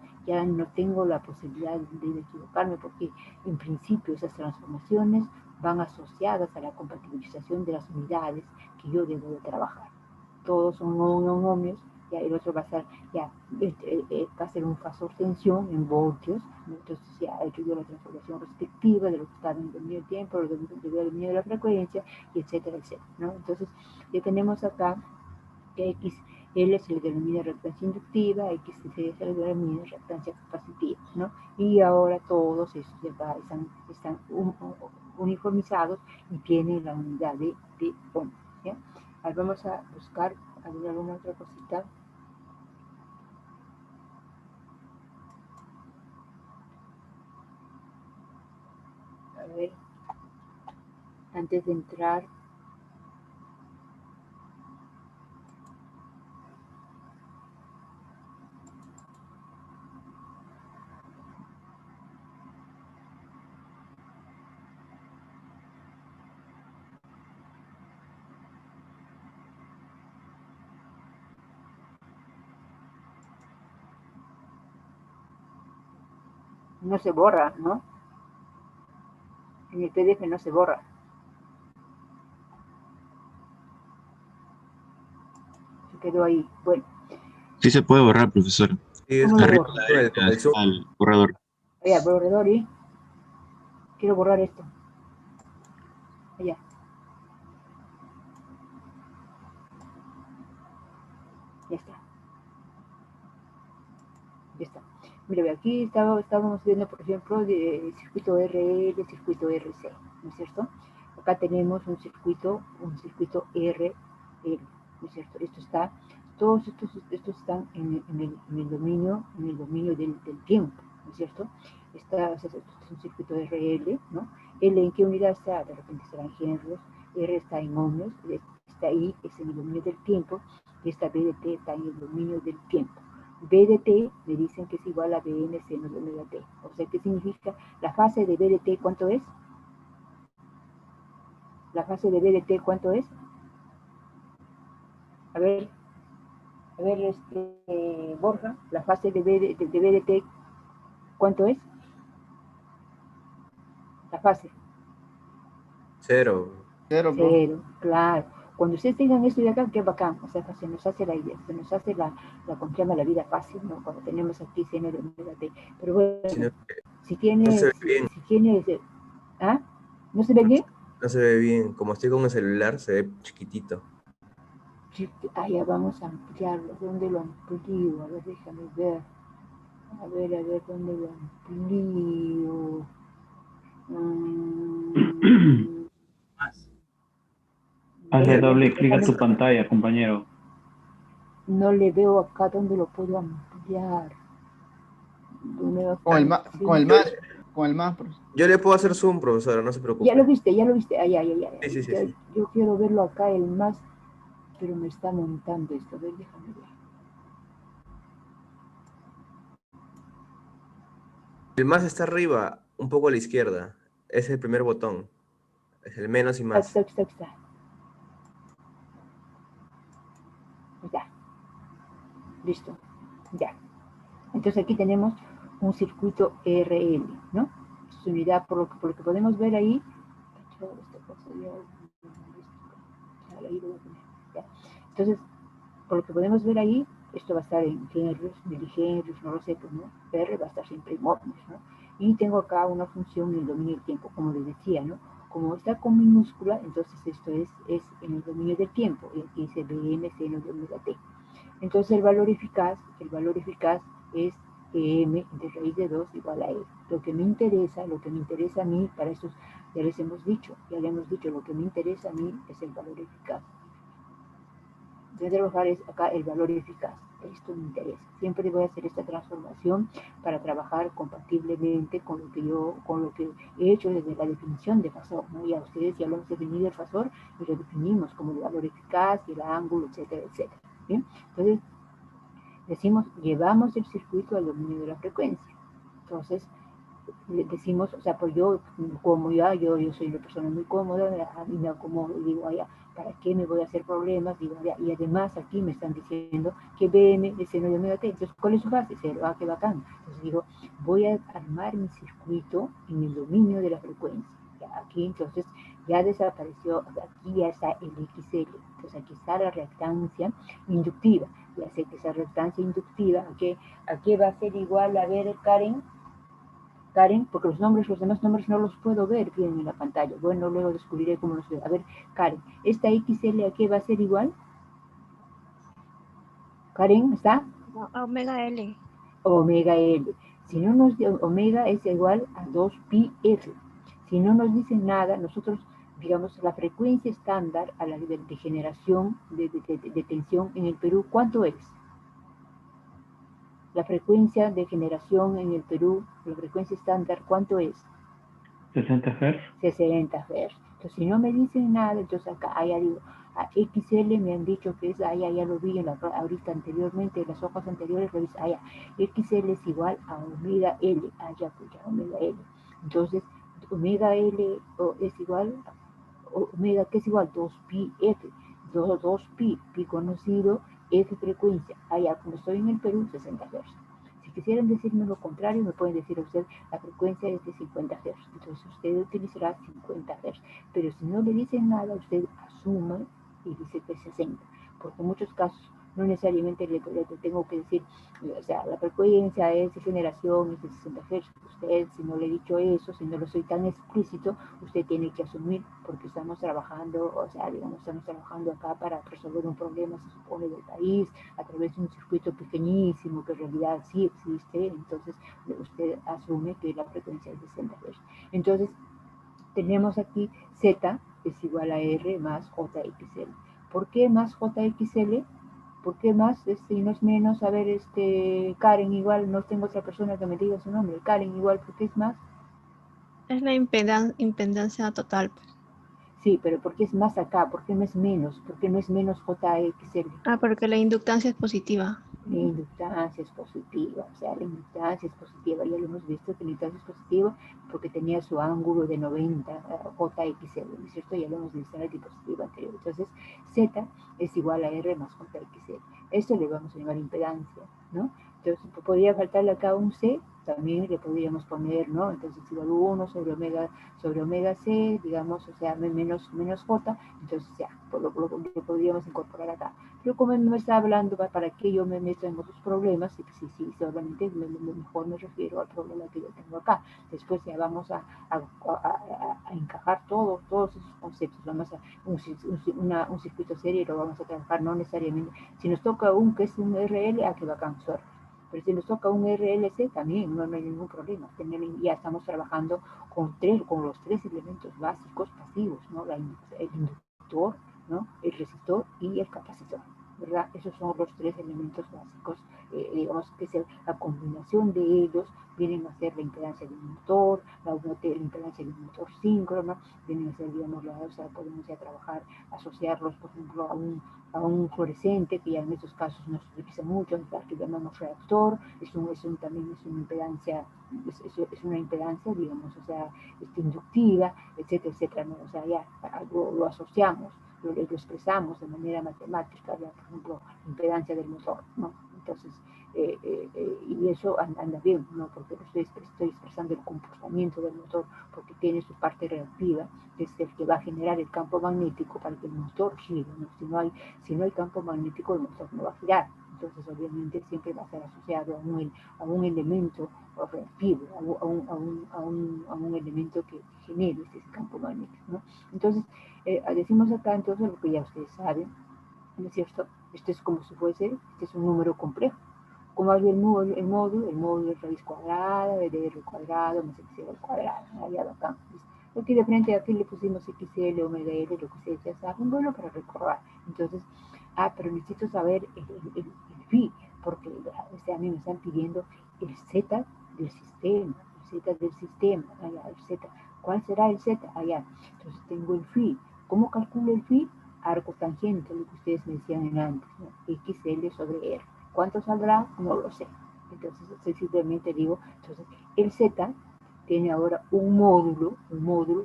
no tengo la posibilidad de equivocarme, porque en principio esas transformaciones van asociadas a la compatibilización de las unidades que yo debo de trabajar. Todos son ohmios, ya el otro va a ser, va a ser un fasor tensión en voltios, ¿no? Entonces ya he hecho yo la transformación respectiva de lo que está en el dominio del tiempo, lo del dominio de la frecuencia, y etcétera, etcétera, ¿no? Entonces ya tenemos acá que XL se le denomina reactancia inductiva, XC se le denomina reactancia capacitiva, ¿no? Y ahora todos estos ya están uniformizados y tienen la unidad de ohmios, ¿ya? Ahora vamos a buscar alguna otra cosita. A ver, antes de entrar. No se borra, ¿no? En el PDF no se borra. Se quedó ahí. Bueno. Sí se puede borrar, profesor. Sí, es ¿Cómo lo arriba borro? a la derecha, con el zoom. Al borrador. Allá, borrador y quiero borrar esto. Allá. Ya está. Ya está. Mira, aquí estábamos viendo, por ejemplo, el circuito RL, el circuito RC, ¿no es cierto? Acá tenemos un circuito RL, ¿no es cierto? Todos estos están en el dominio del tiempo, ¿no es cierto? Esto es un circuito RL, ¿no? L en qué unidad está, de repente será en Henry, R está en ohmios, está ahí, es en el dominio del tiempo, y esta BDT está en el dominio del tiempo. B de T me dicen que es igual a Bn seno de omega T. O sea, ¿qué significa? La fase de B de T, ¿cuánto es? La fase de B de T, ¿cuánto es? A ver, Borja, la fase de B de T, ¿cuánto es? La fase. Cero. Cero, claro. Cuando ustedes tengan esto de acá, qué bacán, o sea, se nos hace la vida fácil, ¿no? Cuando tenemos aquí seno de omega T. Pero bueno, si tienes, no se ve bien. ¿Ah? ¿No se ve bien? No se ve bien. Como estoy con el celular, se ve chiquitito. Ya vamos a ampliarlo. ¿Dónde lo amplío? A ver, déjame ver. A ver, ¿dónde lo amplío? Hazle doble clic a tu pantalla, compañero. No le veo acá dónde lo puedo ampliar. Con el más. Yo le puedo hacer zoom, profesora, no se preocupe. Ya lo viste. Ya. Sí. Yo quiero verlo acá, el más, pero me está montando esto. A ver, déjame ver. El más está arriba, un poco a la izquierda. Es el primer botón. Es el menos y más. Está. Ya. Listo. Ya. Entonces aquí tenemos un circuito RL, ¿no? Su unidad, por lo que podemos ver ahí. Entonces, por lo que podemos ver ahí, esto va a estar en Henry, milihenry, no lo sé, pues, ¿no? R va a estar siempre en ohmios, ¿no? Y tengo acá una función en el dominio del tiempo, como les decía, ¿no? como está con minúscula, entonces esto es en el dominio del tiempo, y aquí dice Bm seno de omega t. Entonces el valor eficaz es que m de raíz de 2 igual a e. Lo que me interesa a mí, para estos ya le hemos dicho, lo que me interesa a mí es el valor eficaz. Voy a trabajar acá el valor eficaz. Esto me interesa. Siempre voy a hacer esta transformación para trabajar compatiblemente con lo que he hecho desde la definición de fasor, ¿no? Ya ustedes ya lo hemos definido el fasor y lo definimos como el valor eficaz y el ángulo, etcétera, etcétera. ¿Bien? Entonces, decimos, llevamos el circuito al dominio de la frecuencia. Entonces, decimos, o sea, pues yo soy una persona muy cómoda, a mí me acomodo y digo, ¿para qué me voy a hacer problemas? Digo, y además aquí me están diciendo que Bm es seno de omega t. Entonces, ¿cuál es su base? 0. Qué bacán. Entonces digo, voy a armar mi circuito en el dominio de la frecuencia. Aquí entonces ya desapareció, aquí ya está el XL. Entonces aquí está la reactancia inductiva. Ya sé que esa reactancia inductiva, ¿a qué va a ser igual? A ver, Karen, porque los demás nombres no los puedo ver bien en la pantalla. Bueno, luego descubriré cómo los veo. A ver, Karen, ¿esta XL a qué va a ser igual? Karen, ¿está? Omega L. Omega L. Si no nos omega es igual a 2pi F. Si no nos dicen nada, nosotros, digamos, la frecuencia estándar a la de generación de tensión en el Perú, ¿cuánto es? La frecuencia de generación en el Perú, la frecuencia estándar, ¿cuánto es? 60 Hz. 60 Hz. Entonces, si no me dicen nada, entonces acá, ya digo, a XL me han dicho que es, ya lo vi ahorita anteriormente, en las hojas anteriores lo vi, XL es igual a omega L, omega L. Entonces, omega L es igual, omega, ¿qué es igual? 2pi F, 2pi, pi conocido, F frecuencia. Como estoy en el Perú, 60 Hz. Si quisieran decirme lo contrario, me pueden decir a usted, la frecuencia es de 50 Hz. Entonces usted utilizará 50 Hz. Pero si no le dicen nada, usted asuma y dice que es 60. Porque en muchos casos no necesariamente le tengo que decir, o sea, la frecuencia es de generación, es de 60 Hz. Usted, si no le he dicho eso, si no lo soy tan explícito, usted tiene que asumir, porque estamos trabajando, o sea, digamos, estamos trabajando acá para resolver un problema, se supone, del país, a través de un circuito pequeñísimo, que en realidad sí existe. Entonces usted asume que la frecuencia es de 60 Hz. Entonces, tenemos aquí Z es igual a R más JXL. ¿Por qué más JXL? ¿Por qué más? Y no es menos. A ver, Karen igual, no tengo otra persona que me diga su nombre. Karen igual, ¿por qué es más? Es la impedancia total. Sí, pero ¿por qué es más acá? ¿Por qué no es menos? ¿Por qué no es menos JXL? Porque la inductancia es positiva. La inductancia es positiva, o sea, la inductancia es positiva, ya lo hemos visto que la inductancia es positiva porque tenía su ángulo de 90 JXL, ¿no es cierto? Ya lo hemos visto en la diapositiva anterior. Entonces, Z es igual a R más JXL. Esto le vamos a llamar impedancia, ¿no? Entonces, podría faltarle acá un C, también le podríamos poner, ¿no? Entonces, igual 1 sobre omega C, digamos, o sea, menos J, entonces ya, lo podríamos incorporar acá. Pero como me está hablando, ¿para qué yo me meto en otros problemas? Sí, solamente mejor me refiero al problema que yo tengo acá. Después ya vamos a encajar todos esos conceptos. Vamos a un circuito serie y lo vamos a trabajar, no necesariamente. Si nos toca que es un RL, que bacán, suerte. Pero si nos toca un RLC, también no hay ningún problema. Ya estamos trabajando con los tres elementos básicos pasivos, ¿no? El inductor, ¿no? El resistor y el capacitor, ¿verdad? Esos son los tres elementos básicos, digamos que la combinación de ellos vienen a ser la impedancia del motor, la impedancia del motor síncrono, vienen a ser, digamos, o sea, podemos ya trabajar, asociarlos, por ejemplo, a un fluorescente, que ya en estos casos no se utiliza mucho, que llamamos reactor, también es una impedancia, es una impedancia, digamos, o sea, inductiva, etcétera, etcétera, ¿no? O sea, ya lo asociamos, lo expresamos de manera matemática, ya, por ejemplo, impedancia del motor, ¿no? Entonces, y eso anda bien, ¿no? Porque estoy expresando el comportamiento del motor, porque tiene su parte reactiva, que es el que va a generar el campo magnético para que el motor gire, ¿no? Si no hay campo magnético, el motor no va a girar, Entonces, obviamente, siempre va a estar asociado a un elemento reactivo, a un elemento que genere este campo magnético, ¿no? Entonces, decimos acá, entonces, lo que ya ustedes saben, ¿no es cierto? Esto es como si fuese, este es un número complejo. Como había el módulo es raíz cuadrada, de r cuadrado, más xl al cuadrado, allá acá. Aquí de frente, aquí le pusimos xl, omega l, lo que ustedes ya saben, bueno, para recordar. Entonces, pero necesito saber el phi, porque a mí me están pidiendo el z del sistema, allá, el z. ¿Cuál será el z? Allá. Entonces tengo el phi. ¿Cómo calculo el phi? Arco tangente, lo que ustedes me decían antes, ¿no? XL sobre R. ¿Cuánto saldrá? No lo sé. Entonces, simplemente digo, entonces, el Z tiene ahora un módulo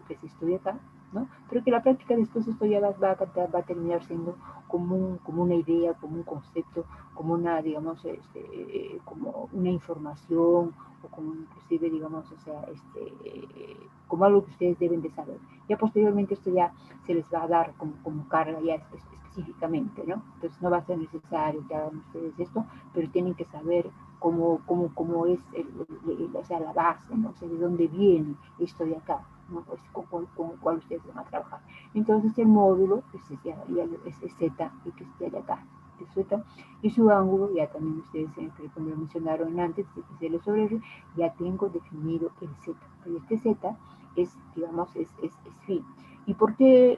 que si estoy acá, ¿no? Pero que la práctica después esto ya va a terminar siendo como una idea, como un concepto, como una, digamos, como una información, o como inclusive, digamos, o sea, como algo que ustedes deben de saber. Ya posteriormente esto ya se les va a dar como carga ya específicamente, ¿no? Entonces no va a ser necesario que hagan ustedes esto, pero tienen que saber cómo es o sea, la base, ¿no? O sea, de dónde viene esto de acá, ¿no? Pues, con cuál ustedes van a trabajar. Entonces el módulo es Z, que está de acá, de Z, y su ángulo, ya también ustedes como lo mencionaron antes, XL sobre R, ya tengo definido el Z. Pero este Z es, digamos, es phi. ¿Y por qué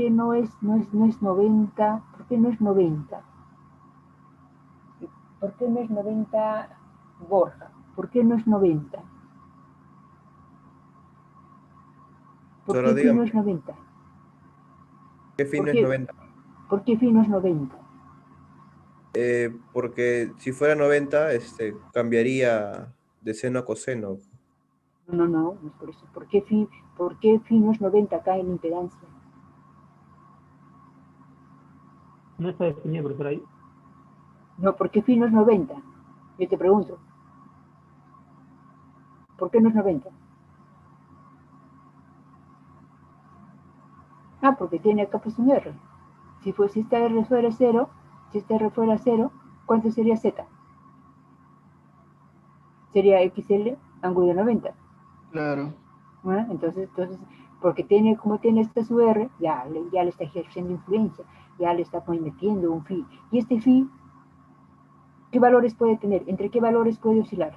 no es 90? ¿Por qué no es 90? ¿Por qué no es 90, Borja? ¿Por qué no es 90? ¿Por qué phi no es 90? ¿Qué phi no es 90? ¿Por qué phi no es 90? Porque si fuera 90, cambiaría de seno a coseno. No, no es por eso. ¿Por qué phi no es 90 acá en impedancia? No está definido, pero por ahí. No, ¿por qué phi no es 90? Yo te pregunto. ¿Por qué no es 90? Ah, porque tiene acá pues un R. Si esta R fuera 0, ¿cuánto sería Z? Sería XL, ángulo de 90. Claro. ¿Ah? Entonces, porque como tiene esta su R, ya le está ejerciendo influencia, ya le está metiendo un phi. Y este phi, ¿qué valores puede tener? ¿Entre qué valores puede oscilar?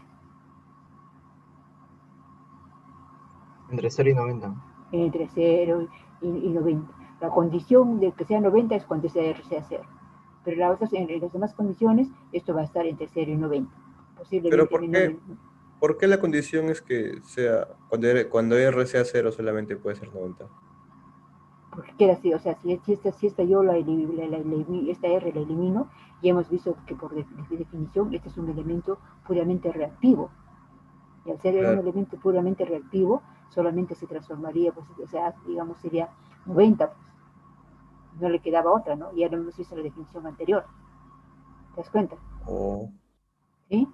Entre 0 y 90. Entre 0 y 90. La condición de que sea 90 es cuando ese R sea 0. Pero en las demás condiciones, esto va a estar entre 0 y 90. Pero Posiblemente ¿por qué la condición es que sea, cuando R sea 0 solamente puede ser 90? porque queda así, o sea, si esta yo esta R la elimino, ya hemos visto que por definición este es un elemento puramente reactivo. Y al ser un elemento puramente reactivo, solamente se transformaría, pues, o sea, digamos, sería 90, pues. No le quedaba otra, ¿no? Ya lo hemos visto en la definición anterior. ¿Te das cuenta? ¿Sí?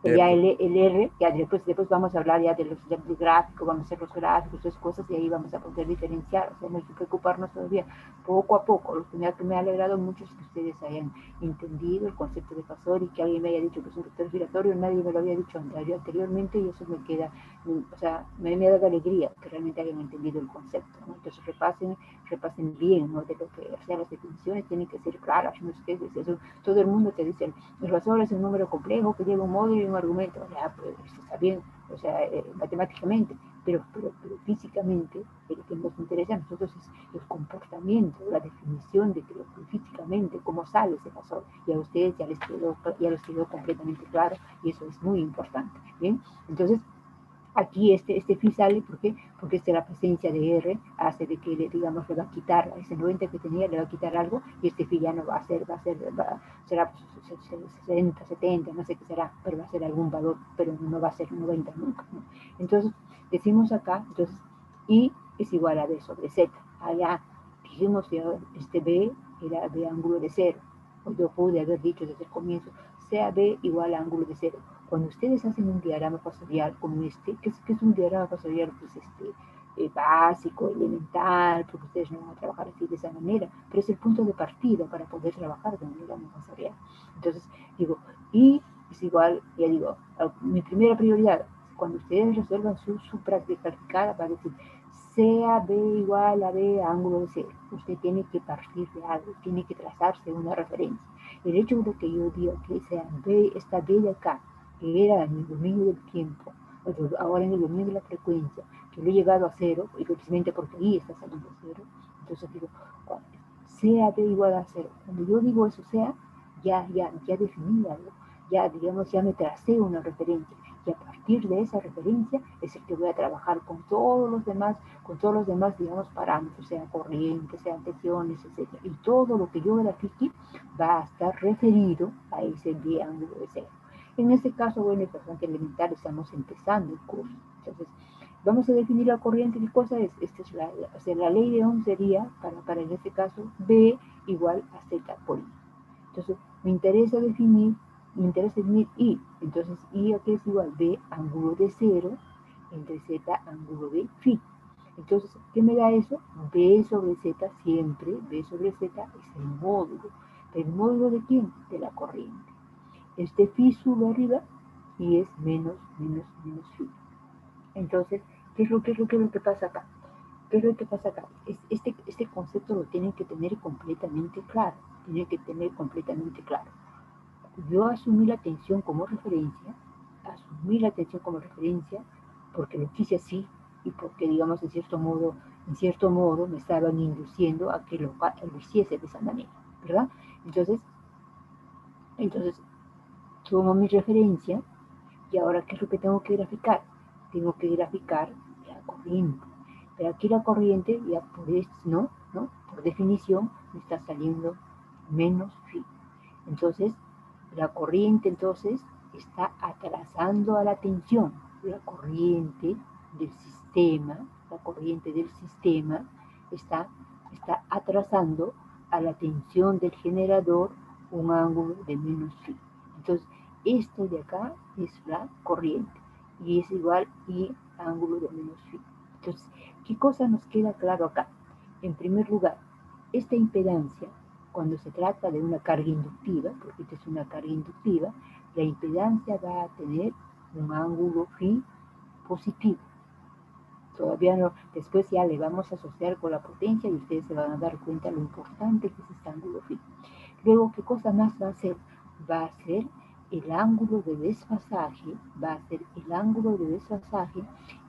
Pero ya el R, ya después vamos a hablar ya del gráfico, vamos a hacer los gráficos, esas cosas, y ahí vamos a poder diferenciar. O sea, no hay que preocuparnos todavía, poco a poco. Lo que me ha alegrado mucho es que ustedes hayan entendido el concepto de Fasor y que alguien me haya dicho que es un vector giratorio, nadie me lo había dicho anteriormente, y eso me queda, o sea, me ha dado alegría que realmente hayan entendido el concepto, ¿no? Entonces repasen bien, ¿no? De lo que, o sea, las definiciones tienen que ser claras, no es que eso, todo el mundo te dice, el Fasor es un número complejo que lleva un módulo y un argumento, ya, pues está bien, o sea, matemáticamente, pero físicamente, lo que nos interesa a nosotros es el comportamiento, la definición de que físicamente, cómo sale ese Fasor, y a ustedes ya les quedó completamente claro, y eso es muy importante, ¿bien? Entonces, aquí este phi sale, ¿por qué? Porque la presencia de R hace de que, digamos, le va a quitar a ese 90 que tenía, le va a quitar algo, y este phi ya no va a ser, será pues, 60, 70, no sé qué será, pero va a ser algún valor, pero no va a ser 90 nunca, ¿no? Entonces, decimos acá, entonces, I es igual a B sobre Z. Allá dijimos que este B era B ángulo de 0, o yo pude haber dicho desde el comienzo, sea B igual a ángulo de 0. Cuando ustedes hacen un diagrama fasorial como este, ¿qué es un diagrama fasorial? Pues básico, elemental, porque ustedes no van a trabajar así de esa manera, pero es el punto de partida para poder trabajar de manera empresarial. Entonces, digo, y es igual, ya digo, mi primera prioridad, cuando ustedes resuelvan su práctica aplicada, va a decir, sea B igual a B ángulo de cero. Usted tiene que partir de algo, tiene que trazarse una referencia. El hecho de que yo diga que sea B, esta B de acá, que era en el dominio del tiempo, ahora en el dominio de la frecuencia, que lo he llegado a cero, y precisamente porque ahí está saliendo cero, entonces digo, sea B igual a cero. Cuando yo digo eso sea, ya definí algo, ya digamos, ya me tracé una referencia, y a partir de esa referencia es el que voy a trabajar con todos los demás, digamos, parámetros, sean corrientes, sean tensiones, etc. Y todo lo que yo grafique va a estar referido a ese B ángulo de cero. En este caso, bueno, es bastante elemental, estamos empezando el curso. Entonces, vamos a definir la corriente. ¿Qué cosa es? Esta es la ley de Ohm sería, para en este caso, B igual a Z por I. Entonces, me interesa definir I. Entonces, I aquí es igual B ángulo de cero entre Z ángulo de phi. Entonces, ¿qué me da eso? B sobre Z siempre, B sobre Z es el módulo. ¿El módulo de quién? De la corriente. Este phi sube arriba y es menos phi. Entonces, ¿qué es lo que pasa acá? ¿Qué es lo que pasa acá? Este concepto lo tienen que tener completamente claro. Yo asumí la tensión como referencia, porque lo quise así y porque, digamos, en cierto modo me estaban induciendo a que lo hiciese de esa manera, ¿verdad? Entonces, tomo mi referencia y ahora, ¿qué es lo que tengo que graficar? Tengo que graficar la corriente. Pero aquí la corriente, ya por definición, me está saliendo menos phi. Entonces, la corriente está atrasando a la tensión. La corriente del sistema está atrasando a la tensión del generador un ángulo de menos phi. Entonces, esto de acá es la corriente y es igual I ángulo de menos phi. Entonces, ¿qué cosa nos queda claro acá? En primer lugar, esta impedancia, cuando se trata de una carga inductiva, porque esta es una carga inductiva, la impedancia va a tener un ángulo phi positivo. Todavía no, después ya le vamos a asociar con la potencia y ustedes se van a dar cuenta lo importante que es este ángulo phi. Luego, ¿qué cosa más va a hacer? Va a ser el ángulo de desfasaje,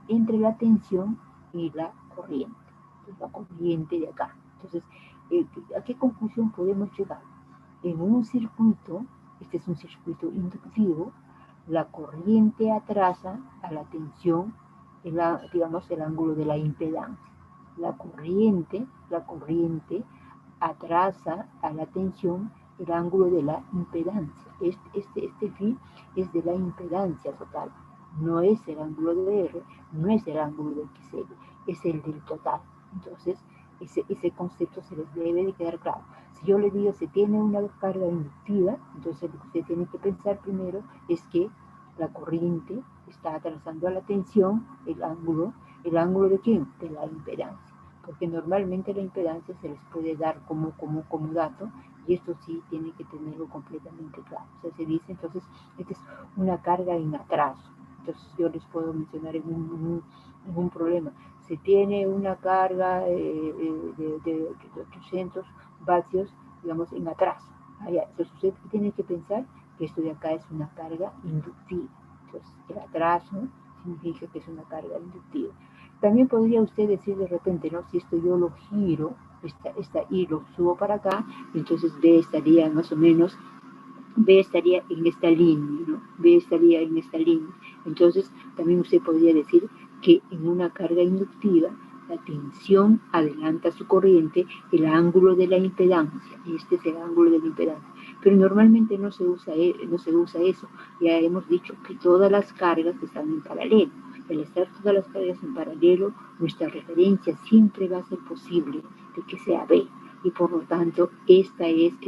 entre la tensión y la corriente. La corriente de acá. Entonces, ¿a qué conclusión podemos llegar? En un circuito, este es un circuito inductivo, la corriente atrasa a la tensión, el ángulo de la impedancia. La corriente atrasa a la tensión el ángulo de la impedancia. Este phi es de la impedancia total. No es el ángulo de R, no es el ángulo de XL, es el del total. Entonces, ese concepto se les debe de quedar claro. Si yo le digo se tiene una carga inductiva, entonces lo que usted tiene que pensar primero es que la corriente está atrasando a la tensión el ángulo de ¿quién? De la impedancia. Porque normalmente la impedancia se les puede dar como dato, y esto sí tiene que tenerlo completamente claro. O sea, se dice entonces, esta es una carga en atraso. Entonces yo les puedo mencionar en un problema. Se tiene una carga de 800 vatios, digamos, en atraso. Entonces usted tiene que pensar que esto de acá es una carga inductiva. Entonces el atraso significa que es una carga inductiva. También podría usted decir de repente, ¿no? Si esto yo lo giro, esta I lo subo para acá, entonces B estaría más o menos, B estaría en esta línea, ¿no? B estaría en esta línea. Entonces, también usted podría decir que en una carga inductiva, la tensión adelanta su corriente el ángulo de la impedancia. Este es el ángulo de la impedancia. Pero normalmente no se usa eso. Ya hemos dicho que todas las cargas están en paralelo. Al estar todas las cargas en paralelo, nuestra referencia siempre va a ser posible de que sea B. Y por lo tanto, este es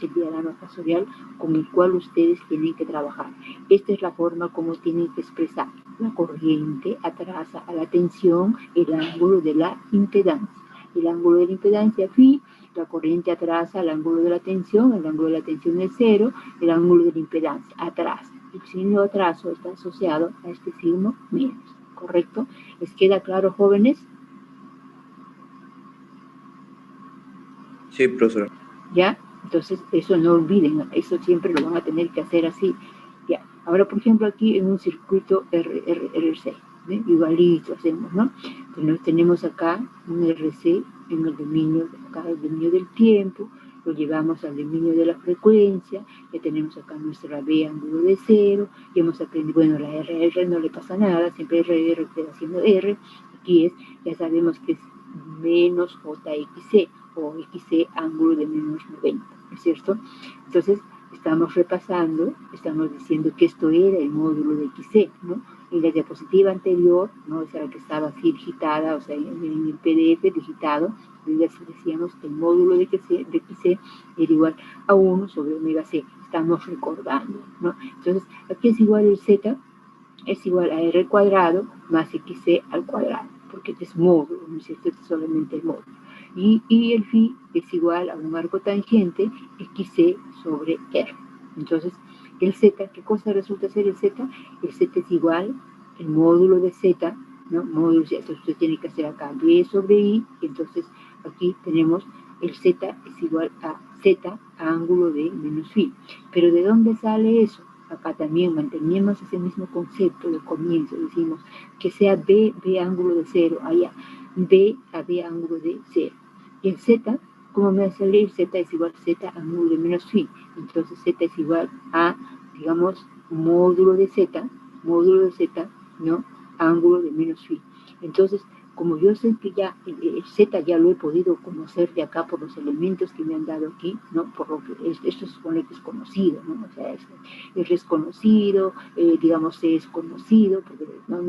el diagrama fasorial con el cual ustedes tienen que trabajar. Esta es la forma como tienen que expresar. la corriente atrasa a la tensión el ángulo de la impedancia. El ángulo de la impedancia phi, la corriente atrasa al ángulo de la tensión, el ángulo de la tensión es 0, el ángulo de la impedancia atrasa. El signo atraso está asociado a este signo menos, ¿correcto? ¿Les queda claro, jóvenes? Sí, profesor. ¿Ya? Entonces, eso no olviden, eso siempre lo van a tener que hacer así. Ya. Ahora, por ejemplo, aquí en un circuito RC, ¿sí? Igualito hacemos, ¿no? Entonces, tenemos acá un RC en el dominio, acá el dominio del tiempo, lo llevamos al dominio de la frecuencia, ya tenemos acá nuestra B ángulo de 0, y hemos aprendido, bueno, la R no le pasa nada, siempre R queda siendo R, aquí es, ya sabemos que es menos JXC, o XC ángulo de menos 90, ¿no es cierto? Entonces, estamos repasando, estamos diciendo que esto era el módulo de XC, ¿no? En la diapositiva anterior, ¿no? Esa era la que estaba así digitada, o sea, en el PDF digitado, decíamos que el módulo de XC era igual a 1 sobre omega C. Estamos recordando, ¿no? Entonces, aquí es igual el Z, es igual a R cuadrado más XC al cuadrado, porque este es módulo, ¿no es cierto? Este es solamente el módulo. Y el phi es igual a un arco tangente XC sobre R. Entonces, el Z, ¿qué cosa resulta ser el Z? El Z es igual, el módulo de Z, ¿no? Módulo Z, entonces usted tiene que hacer acá B sobre I, entonces aquí tenemos el Z es igual a Z a ángulo de menos phi. Pero ¿de dónde sale eso? Acá también mantenemos ese mismo concepto de comienzo, decimos que sea B ángulo de 0, allá, B a B ángulo de 0. Y el Z, ¿cómo me va a salir? Z es igual a Z ángulo de menos phi. Entonces Z es igual a, digamos, módulo de Z, ¿no? Ángulo de menos phi. Entonces, como yo sé que ya el Z ya lo he podido conocer de acá por los elementos que me han dado aquí, ¿no? Por lo que esto se supone que es conocido, ¿no? O sea, es desconocido, digamos, es conocido, porque no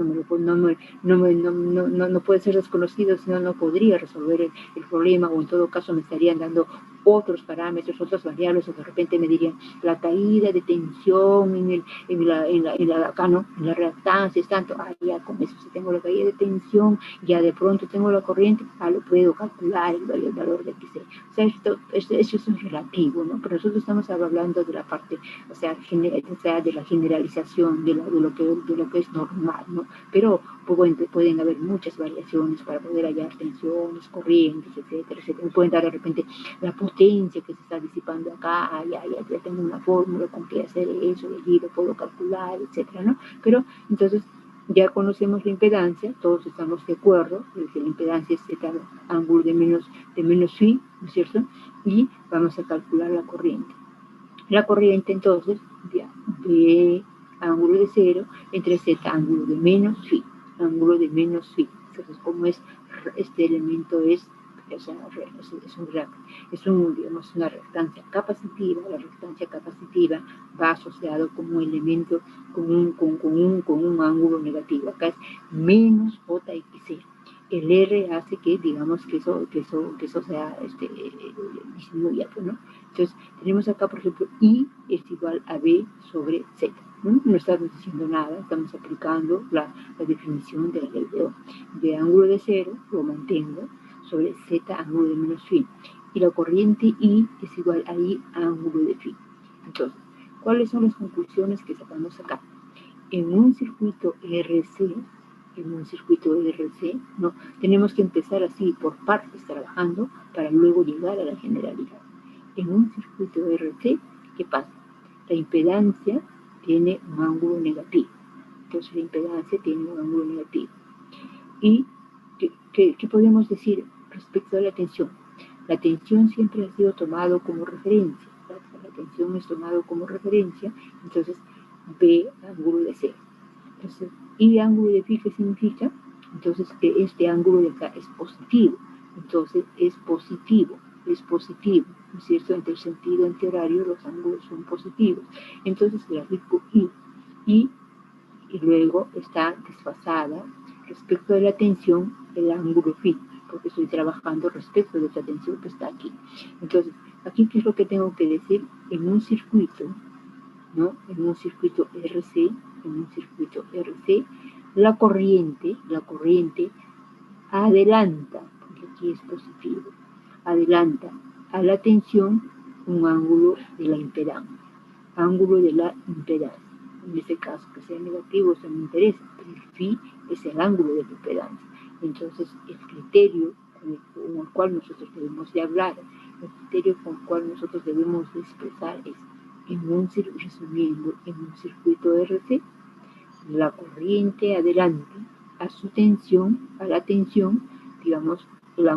puede ser desconocido, si no, no podría resolver el problema, o en todo caso me estarían dando otros parámetros, otras variables, o de repente me dirían la caída de tensión en la reactancia, es tanto, ya con eso, si tengo la caída de tensión, ya de pronto tengo la corriente, lo puedo calcular el valor de XC. O sea, eso es relativo, ¿no? Pero nosotros estamos hablando de la parte, o sea, de la generalización, de lo que es normal, ¿no? Pero pueden haber muchas variaciones para poder hallar tensiones, corrientes, etcétera, etcétera. Pueden dar de repente la potencia que se está disipando acá, ya tengo una fórmula con que hacer eso, y allí lo puedo calcular, etcétera, ¿no? Pero entonces ya conocemos la impedancia, todos estamos de acuerdo, que la impedancia es Z ángulo de menos phi, ¿no es cierto? Y vamos a calcular la corriente. La corriente entonces, ya, B ángulo de 0 entre Z ángulo de menos phi, ángulo de menos phi. Entonces, como este elemento es, o sea, digamos, una reactancia capacitiva, la reactancia capacitiva va asociado como elemento con un ángulo negativo. Acá es menos JXC. El R hace que, digamos, que eso sea disminuya, ¿no? Entonces, tenemos acá, por ejemplo, I es igual a B sobre Z. No estamos diciendo nada, estamos aplicando la definición de la ley de Ohm. De ángulo de 0 lo mantengo sobre Z ángulo de menos phi. Y la corriente I es igual a I ángulo de phi. Entonces, ¿cuáles son las conclusiones que sacamos acá? En un circuito RC, ¿no? Tenemos que empezar así por partes trabajando para luego llegar a la generalidad. En un circuito RC, ¿qué pasa? La impedancia tiene un ángulo negativo. Entonces la impedancia tiene un ángulo negativo. ¿Y qué podemos decir respecto a la tensión? La tensión siempre ha sido tomado como referencia. La tensión es tomado como referencia, entonces B ángulo de 0. Entonces, ¿y ángulo de phi qué significa? Entonces, que este ángulo de acá es positivo. Entonces, es positivo, ¿no es cierto? Entre el sentido antihorario los ángulos son positivos. Entonces, grafico I. Y luego está desfasada respecto de la tensión el ángulo phi, porque estoy trabajando respecto de esta tensión que está aquí. Entonces, aquí, ¿qué es lo que tengo que decir? En un circuito, ¿no? En un circuito RC, la corriente adelanta, porque aquí es positivo, adelanta a la tensión un ángulo de la impedancia, En este caso, que sea negativo, eso no me interesa, pero el phi es el ángulo de la impedancia. Entonces, el criterio con el cual nosotros debemos de hablar, el criterio con el cual nosotros debemos de expresar es, resumiendo, en un circuito RC, la corriente adelante a la tensión, digamos, un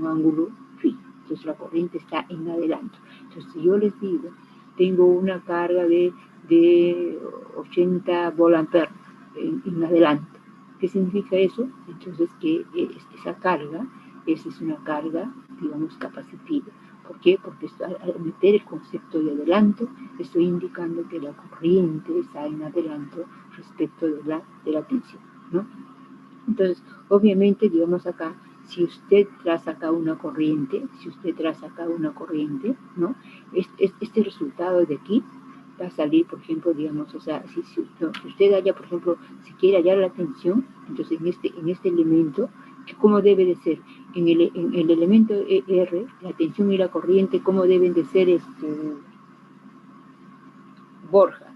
ángulo phi. Entonces la corriente está en adelanto. Entonces, si yo les digo, tengo una carga de 80 volt-ampere en adelante, ¿qué significa eso? Entonces que esa es una carga, digamos, capacitiva. ¿Por qué? Porque al meter el concepto de adelanto, estoy indicando que la corriente está en adelanto respecto de la tensión, ¿no? Entonces, obviamente, digamos acá, si usted traza acá una corriente, ¿no? Este resultado de aquí va a salir, por ejemplo, digamos, o sea, si usted halla, por ejemplo, si quiere hallar la tensión, entonces en este elemento, ¿cómo debe de ser? En el elemento R, la tensión y la corriente, ¿cómo deben de ser, Borja?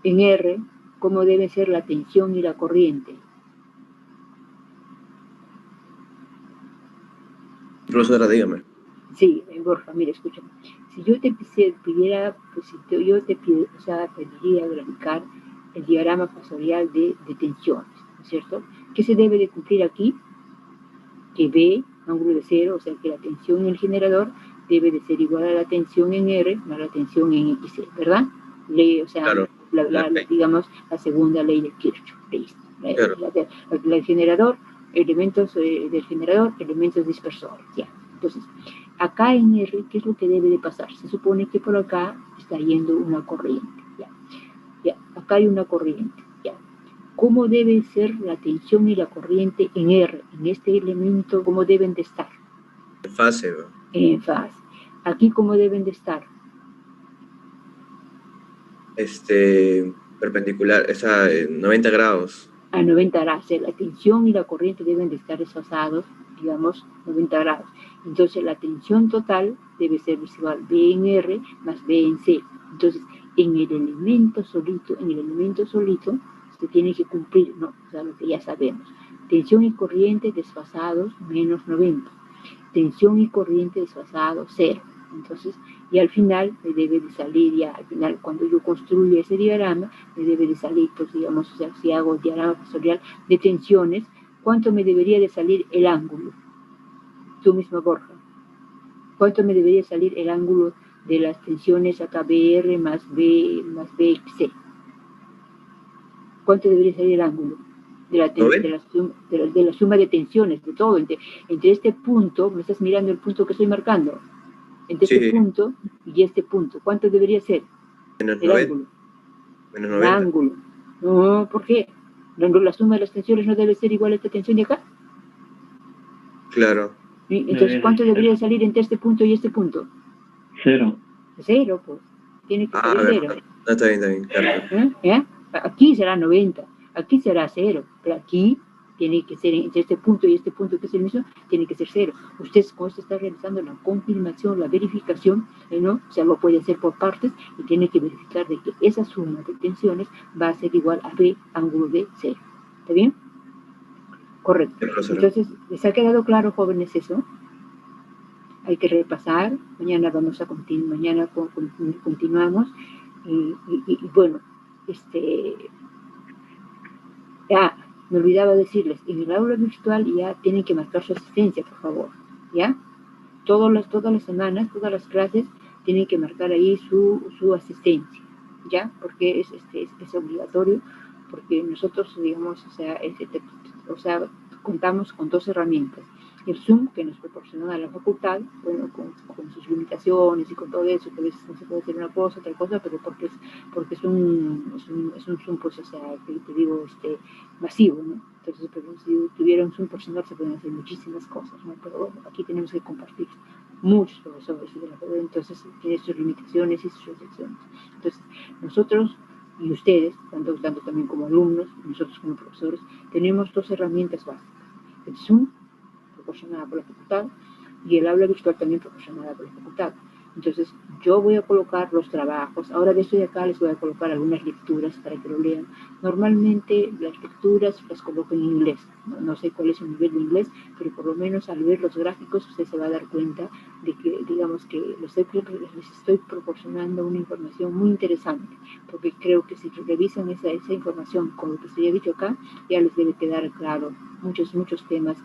En R, ¿cómo debe ser la tensión y la corriente? Profesora, dígame. Sí, Borja, mira, escúchame. Si yo te pidiera, pues pediría graficar el diagrama fasorial de tensiones, ¿no es cierto? ¿Qué se debe de cumplir aquí? Que B, ángulo de cero, o sea que la tensión en el generador debe de ser igual a la tensión en R más la tensión en XC, ¿verdad? O sea, claro, digamos, la segunda ley de Kirchhoff. Claro. El generador, elementos del generador, elementos dispersores, ya. Entonces, acá en R, ¿qué es lo que debe de pasar? Se supone que por acá está yendo una corriente, ya. Acá hay una corriente, ya. ¿Cómo debe ser la tensión y la corriente en R, en este elemento? ¿Cómo deben de estar? En fase, ¿no? En fase. Aquí, ¿cómo deben de estar? Perpendicular, 90 grados. A 90 grados. La tensión y la corriente deben de estar desfasados, digamos, 90 grados. Entonces, la tensión total debe ser igual B en R más B en C. Entonces, en el elemento solito, se tiene que cumplir, ¿no? O sea, lo que ya sabemos. Tensión y corriente desfasados menos 90. Tensión y corriente desfasados 0. Entonces, y al final me debe de salir, cuando yo construyo ese diagrama, me debe de salir, pues digamos, o sea, si hago el diagrama fasorial de tensiones, ¿cuánto me debería de salir el ángulo? Tú misma, Borja. ¿Cuánto me debería salir el ángulo de las tensiones acá BR más BC? ¿Cuánto debería salir el ángulo? De la suma de tensiones, de todo, entre este punto, me estás mirando el punto que estoy marcando, entre este punto y este punto, ¿cuánto debería ser? Menos el 90. ángulo. Menos 90. El ángulo. No, ¿por qué? La suma de las tensiones no debe ser igual a esta tensión de acá. Claro. Entonces, ¿cuánto debería salir entre este punto y este punto? 0. 0, pues. Tiene que salir 0. No, está bien, claro. ¿Ya? Aquí será 90, aquí será 0, pero aquí tiene que ser, entre este punto y este punto que es el mismo, tiene que ser 0. Usted, cuando usted está realizando la confirmación, la verificación, ¿no? O sea, lo puede hacer por partes y tiene que verificar de que esa suma de tensiones va a ser igual a B, ángulo de 0. ¿Está bien? Correcto. Entonces, ¿les ha quedado claro, jóvenes, eso? Hay que repasar. Mañana vamos a continuamos. Y bueno, me olvidaba decirles, en el aula virtual ya tienen que marcar su asistencia, por favor, ¿ya? Todas las semanas, todas las clases, tienen que marcar ahí su asistencia, ¿ya? Porque es obligatorio, porque nosotros, digamos, o sea, contamos con 2 herramientas. El Zoom, que nos proporciona la facultad, bueno, con sus limitaciones y con todo eso, que a veces no se puede hacer una cosa, otra cosa, pero porque es un Zoom, pues, o sea, te digo, masivo, ¿no? Entonces, pero si tuviera un Zoom personal se pueden hacer muchísimas cosas, ¿no? Pero bueno, aquí tenemos que compartir muchos profesores de la carrera, entonces tiene sus limitaciones y sus restricciones. Entonces, nosotros y ustedes, están usando también como alumnos, nosotros como profesores, tenemos dos herramientas básicas. El Zoom, proporcionada por la facultad, y el aula virtual también proporcionada por la facultad. Entonces, yo voy a colocar los trabajos. Ahora de esto de acá les voy a colocar algunas lecturas para que lo lean. Normalmente las lecturas las coloco en inglés. No sé cuál es el nivel de inglés, pero por lo menos al ver los gráficos usted se va a dar cuenta de que, digamos que les estoy proporcionando una información muy interesante, porque creo que si revisan esa información con lo que se ha dicho acá, ya les debe quedar claro muchos temas,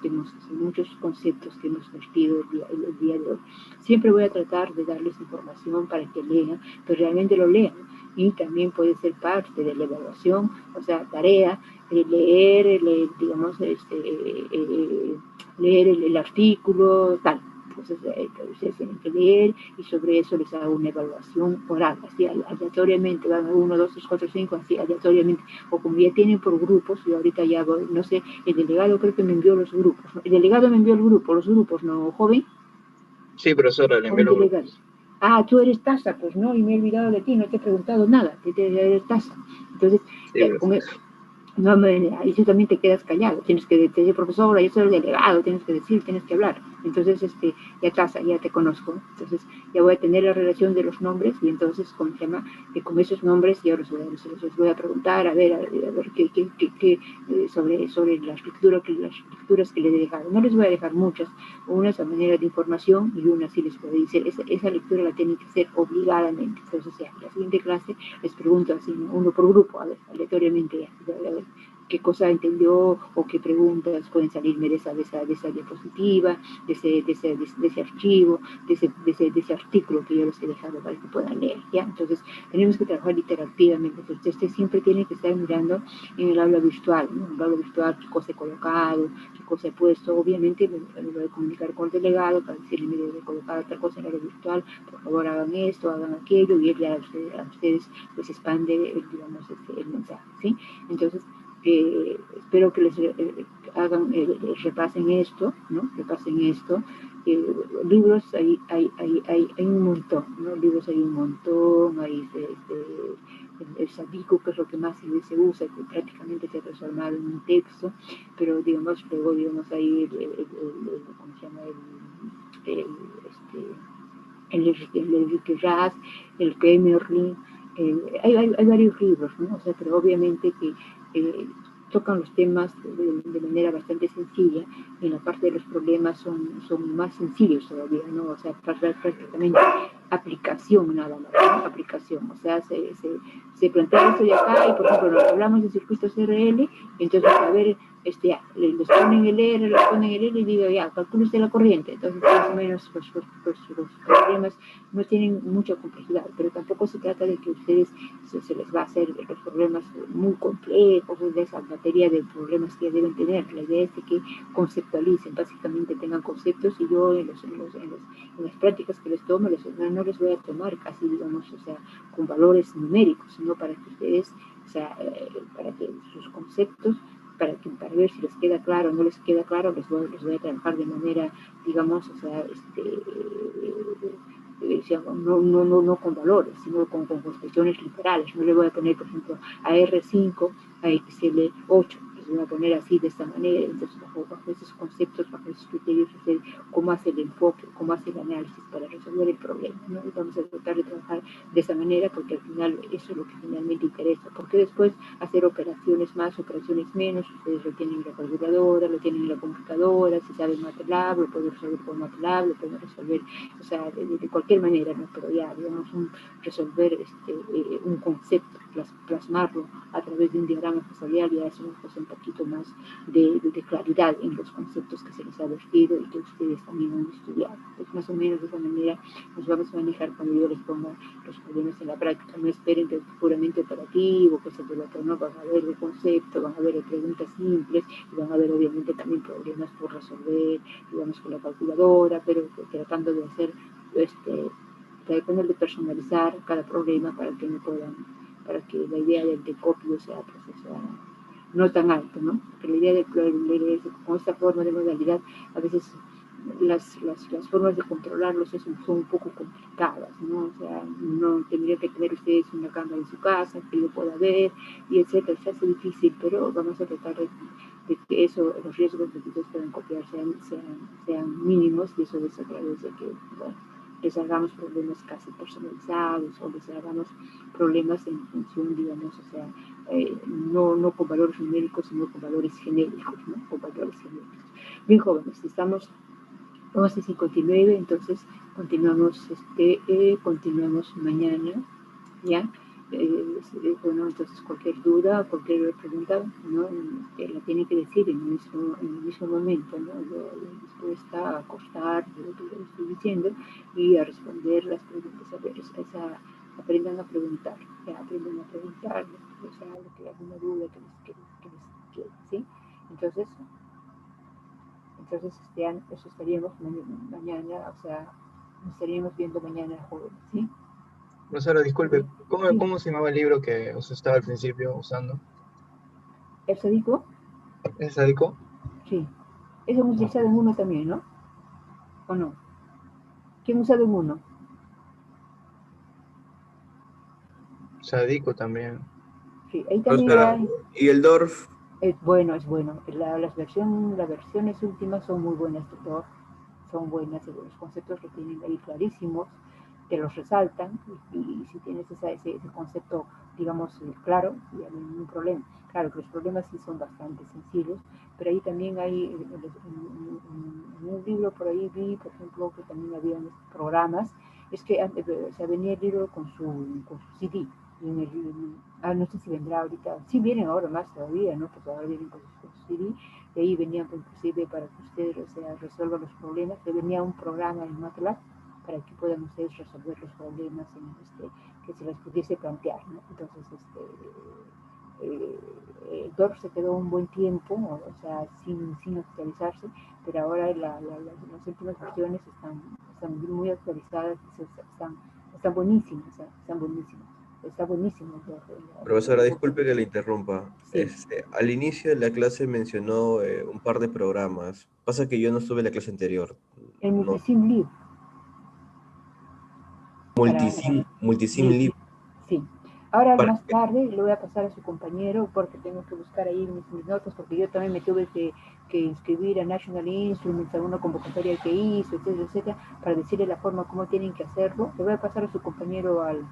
muchos conceptos que hemos vertido el día de hoy. Siempre voy a tratar de darles información para que lean, pero realmente lo lean. Y también puede ser parte de la evaluación, o sea, tarea, leer el artículo, tal. Entonces, ustedes tienen que leer y sobre eso les hago una evaluación oral, así aleatoriamente, van 1, 2, 3, 4, 5, así aleatoriamente, o como ya tienen por grupos, y ahorita ya voy, no sé, el delegado creo que me envió los grupos, ¿no? El delegado me envió los grupos, ¿no, joven? Sí, profesora, le envió los grupos. Ah, tú eres Taza, pues no, y me he olvidado de ti, no te he preguntado nada, eres Taza. Entonces, Sí, no, ahí tú también te quedas callado, tienes que decir, profesora, yo soy el delegado, tienes que decir, tienes que hablar. Entonces, ya Taza, ya te conozco, entonces ya voy a tener la relación de los nombres, y entonces, con esos nombres, ya les voy a preguntar, a ver qué sobre las lecturas que les he dejado. No les voy a dejar muchas, unas a manera de información y una sí les puedo decir, esa lectura la tienen que hacer obligadamente. Entonces, ya, en la siguiente clase les pregunto así, ¿no? Uno por grupo, a ver, aleatoriamente, a ver qué cosa entendió o qué preguntas pueden salirme de esa diapositiva, de ese archivo, de ese artículo que yo les he dejado para que puedan leer, ¿ya? Entonces, tenemos que trabajar iterativamente. Entonces, usted siempre tiene que estar mirando en el aula virtual, ¿no? En el aula virtual, qué cosa he colocado, qué cosa he puesto. Obviamente, me voy a comunicar con el delegado para decirle, mire, he colocado otra cosa en el aula virtual, por favor hagan esto, hagan aquello, y él ya a ustedes les expande, digamos, el mensaje, ¿sí? Entonces, espero que les repasen esto, ¿no? Repasen esto. Libros hay un montón, ¿no? Libros hay un montón, hay el Sabico, que es lo que más se usa, que prácticamente se ha transformado en un texto, pero digamos, luego digamos ahí ¿cómo se llama? El Enrique Raz, el Kemerling, hay varios libros, ¿no? O sea, pero obviamente que tocan los temas de manera bastante sencilla, y en la parte de los problemas son más sencillos todavía, ¿no? O sea, prácticamente aplicación nada más, ¿no? Aplicación, o sea, se plantea esto de acá, y por ejemplo, nos hablamos de circuitos RL, entonces, a ver, ya, les ponen el R, y digo, ya, calcule usted la corriente. Entonces, más o menos, los problemas no tienen mucha complejidad, pero tampoco se trata de que ustedes se les va a hacer los problemas muy complejos, de esa materia de problemas que deben tener. La idea es de que conceptualicen, básicamente tengan conceptos, y yo en las prácticas que les tomo, no les voy a tomar casi, digamos, o sea, con valores numéricos, sino para que ustedes, o sea, para que sus conceptos, para ver si les queda claro o no les queda claro, les voy a trabajar de manera, digamos, o sea, no con valores, sino con expresiones literales. No le voy a poner, por ejemplo, a R5, a XL8, les voy a poner así, de esta manera. Entonces, bajo esos conceptos, bajo esos criterios, usted cómo hace el enfoque, cómo hace el análisis para resolver el problema, ¿no? Y vamos a tratar de trabajar de esa manera, porque al final eso es lo que finalmente interesa, porque después hacer operaciones más, operaciones menos, ustedes lo tienen en la calculadora, lo tienen en la computadora, si saben MATLAB, lo pueden resolver con MATLAB, lo pueden resolver, o sea, de cualquier manera, ¿no? Pero ya, digamos, resolver un concepto, plasmarlo a través de un diagrama factorial, ya es una cosa un poquito más de claridad en los conceptos que se les ha vertido y que ustedes también han estudiado. Pues más o menos de esa manera nos vamos a manejar cuando yo les ponga los problemas en la práctica. No esperen que es puramente operativo, que se trata, no, van a ver de concepto, van a ver de preguntas simples, y van a ver obviamente también problemas por resolver, digamos, con la calculadora, pero tratando de hacer tratando de personalizar cada problema para que la idea del decopio sea no tan alto, ¿no? Porque la idea de con esta forma de modalidad a veces las formas de controlarlos son un poco complicadas, ¿no? O sea, no tendría que tener ustedes una cámara en su casa que yo pueda ver, y etcétera. Se hace difícil, pero vamos a tratar de que los riesgos de que ustedes puedan copiar sean mínimos, y eso es a través de que, bueno, les hagamos problemas casi personalizados, o les hagamos problemas en función, digamos, o sea, no con valores numéricos, sino con valores genéricos, ¿no? Con valores genéricos. Bien, jóvenes, estamos 11:59, entonces continuamos mañana, ¿ya? Bueno, entonces cualquier duda, cualquier pregunta, ¿no? La tienen que decir en el mismo momento, ¿no? Yo dispuesta a acostar lo que les estoy diciendo y a responder las preguntas. Aprendan a preguntar, ya, aprendan a preguntar, o sea, alguna duda que les quede, ¿sí? Entonces eso estaríamos mañana, o sea, nos estaríamos viendo mañana jueves, ¿sí? Profesora, disculpe, Sí. ¿cómo se llamaba el libro que usted estaba al principio usando? ¿El sádico? ¿Es sádico? Sí. Eso hemos usado en uno también, ¿no? ¿O no? ¿Quién ha usado en uno? Sádico también. Sí, ahí también Profesora, hay. ¿y el DORF? Es bueno. Las versiones últimas son muy buenas, doctor. Son buenas, los conceptos que tienen ahí clarísimos, te los resaltan, y si tienes ese concepto, digamos, claro, ya no hay ningún problema. Claro que los problemas sí son bastante sencillos, pero ahí también hay, en un libro por ahí vi, por ejemplo, que también había programas, es que venía el libro con su CD, y no sé si vendrá ahorita, sí vienen ahora más todavía, ¿no? Pues ahora vienen con su CD, y ahí venía inclusive para que ustedes, o sea, resuelvan los problemas, le venía un programa en MATLAB para que puedan ustedes resolver los problemas que se les pudiese plantear, ¿no? Entonces, el DORF se quedó un buen tiempo, o sea, sin actualizarse, pero ahora las últimas versiones están muy actualizadas, están buenísimas, están buenísimas. Está buenísimo el DORF. Profesora, disculpe que le interrumpa. Sí. Al inicio de la clase mencionó un par de programas. Pasa que yo no estuve en la clase anterior. El No. Multisim Lib. Multisim Lib. Sí. Ahora ¿Para más qué? tarde le voy a pasar a su compañero, porque tengo que buscar ahí mis notas, porque yo también me tuve que inscribir a National Instruments, a una convocatoria que hizo, etcétera, etcétera, para decirle la forma como tienen que hacerlo. Le voy a pasar a su compañero al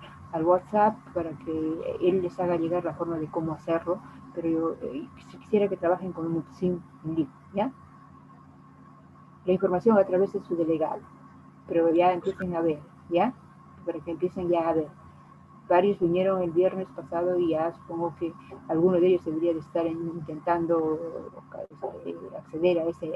WhatsApp para que él les haga llegar la forma de cómo hacerlo, pero yo quisiera que trabajen con un Multisim Lib, ¿ya? La información a través de su delegado, pero ya empiecen a ver, ¿ya? Para que empiecen ya a ver. Varios vinieron el viernes pasado y ya supongo que alguno de ellos debería de estar intentando acceder a ese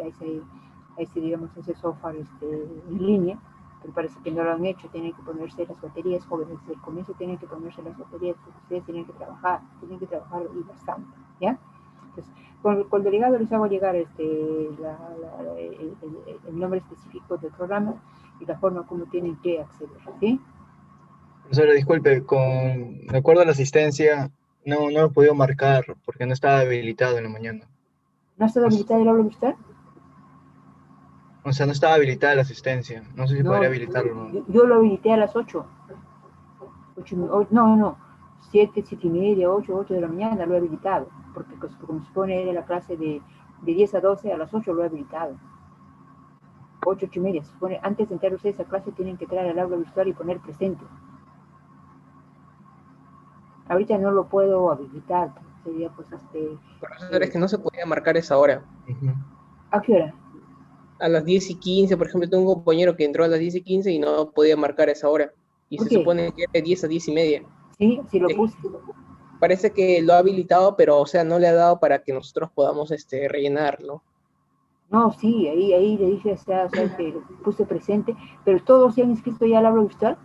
digamos, ese software en línea, pero parece que no lo han hecho. Tienen que ponerse las baterías, jóvenes, desde el comienzo tienen que ponerse las baterías, porque ustedes tienen que trabajar y bastante, ¿ya? Entonces, con el delegado les hago llegar el nombre específico del programa y la forma como tienen que acceder, ¿sí? Profesora, disculpe, de acuerdo a la asistencia, no lo he podido marcar porque no estaba habilitado en la mañana. ¿No ha estado habilitado el aula virtual? O sea, no estaba habilitada la asistencia. No sé si podría habilitarlo. Yo lo habilité a las 8. 7:30, 8 de la mañana lo he habilitado, porque como se supone era la clase de 10 a 12, a las 8 lo he habilitado. 8:30, se supone, antes de entrar ustedes a clase tienen que entrar al aula virtual y poner presente. Ahorita no lo puedo habilitar, sería pues Profesor, es que no se podía marcar esa hora. ¿A qué hora? A las 10:15, por ejemplo, tengo un compañero que entró a las 10:15 y no podía marcar esa hora. Y se supone que era de 10 a 10:30. Sí, sí lo puse. Parece que lo ha habilitado, pero, o sea, no le ha dado para que nosotros podamos rellenarlo. No, sí, ahí le dije, o sea, que lo puse presente, pero todos se han inscrito ya al aula virtual.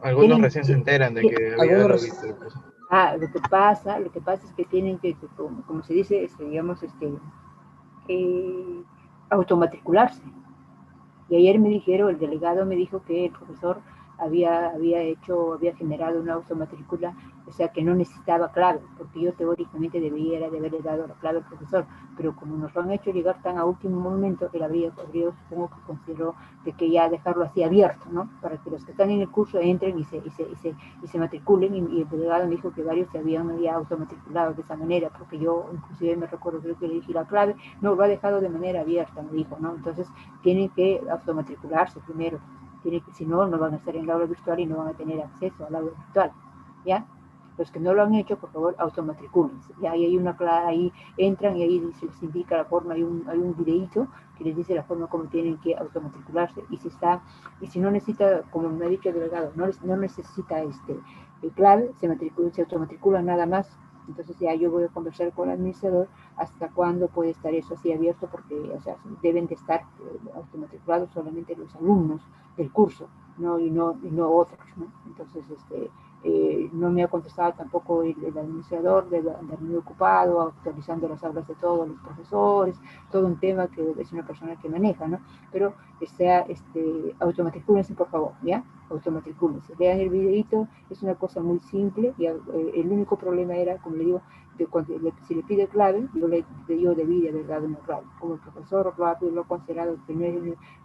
Algunos recién se enteran de que había lo visto. Lo que pasa es que tienen que como se dice, digamos, automatricularse. Y ayer me dijeron, el delegado me dijo que el profesor había generado una automatrícula, o sea que no necesitaba clave, porque yo teóricamente debería de haberle dado la clave al profesor, pero como nos lo han hecho llegar tan a último momento, él habría supongo que consideró de que ya dejarlo así abierto, ¿no? Para que los que están en el curso entren y se matriculen, y el delegado me dijo que varios se habían ya automatriculado de esa manera, porque yo inclusive me recuerdo, creo que le dije la clave, no, lo ha dejado de manera abierta, me dijo, ¿no? Entonces tienen que automatricularse primero, si no, no van a estar en el aula virtual y no van a tener acceso al aula virtual, ¿ya? Los que no lo han hecho, por favor, automatricúlense. Ya ahí hay una clave, ahí entran y ahí se les indica la forma, hay un videíto que les dice la forma como tienen que automatricularse. Y si no necesita, como me ha dicho el delegado, no necesita clave, se automatricula nada más. Entonces ya yo voy a conversar con el administrador hasta cuándo puede estar eso así abierto, porque, o sea, deben de estar automatriculados solamente los alumnos del curso, ¿no? y no otros, ¿no? Entonces, no me ha contestado tampoco el administrador, de andar muy ocupado, actualizando las aulas de todos los profesores, todo un tema que es una persona que maneja, ¿no? Pero automatricúlense, por favor, ¿ya? Automatricúlense. Vean el videito, es una cosa muy simple, y el único problema era, como le digo, si le pide clave, yo debí de haber dado una clave. Como el profesor lo ha considerado que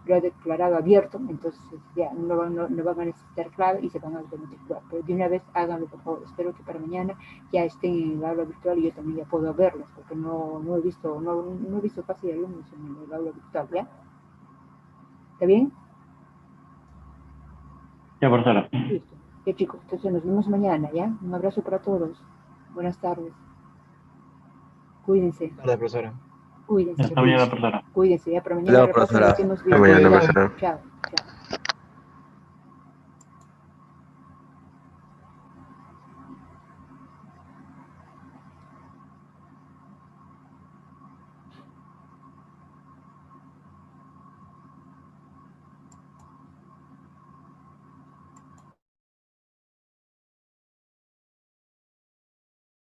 lo ha declarado abierto, entonces ya no van a necesitar clave y se van a automatricular. Pero de una vez háganlo, por favor. Espero que para mañana ya estén en el aula virtual y yo también ya puedo verlos, porque no he visto casi alumnos en el aula virtual, ¿ya? ¿Está bien? Ya, profesora. Listo. Ya, chicos, entonces nos vemos mañana, ¿ya? Un abrazo para todos. Buenas tardes. Cuídense. Hola, profesora. Cuídense. Hasta mañana, profesora. Cuídense, ya para mañana Hola, repasen lo profesora. que hemos Hasta visto. mañana, Chao. profesora. Chao.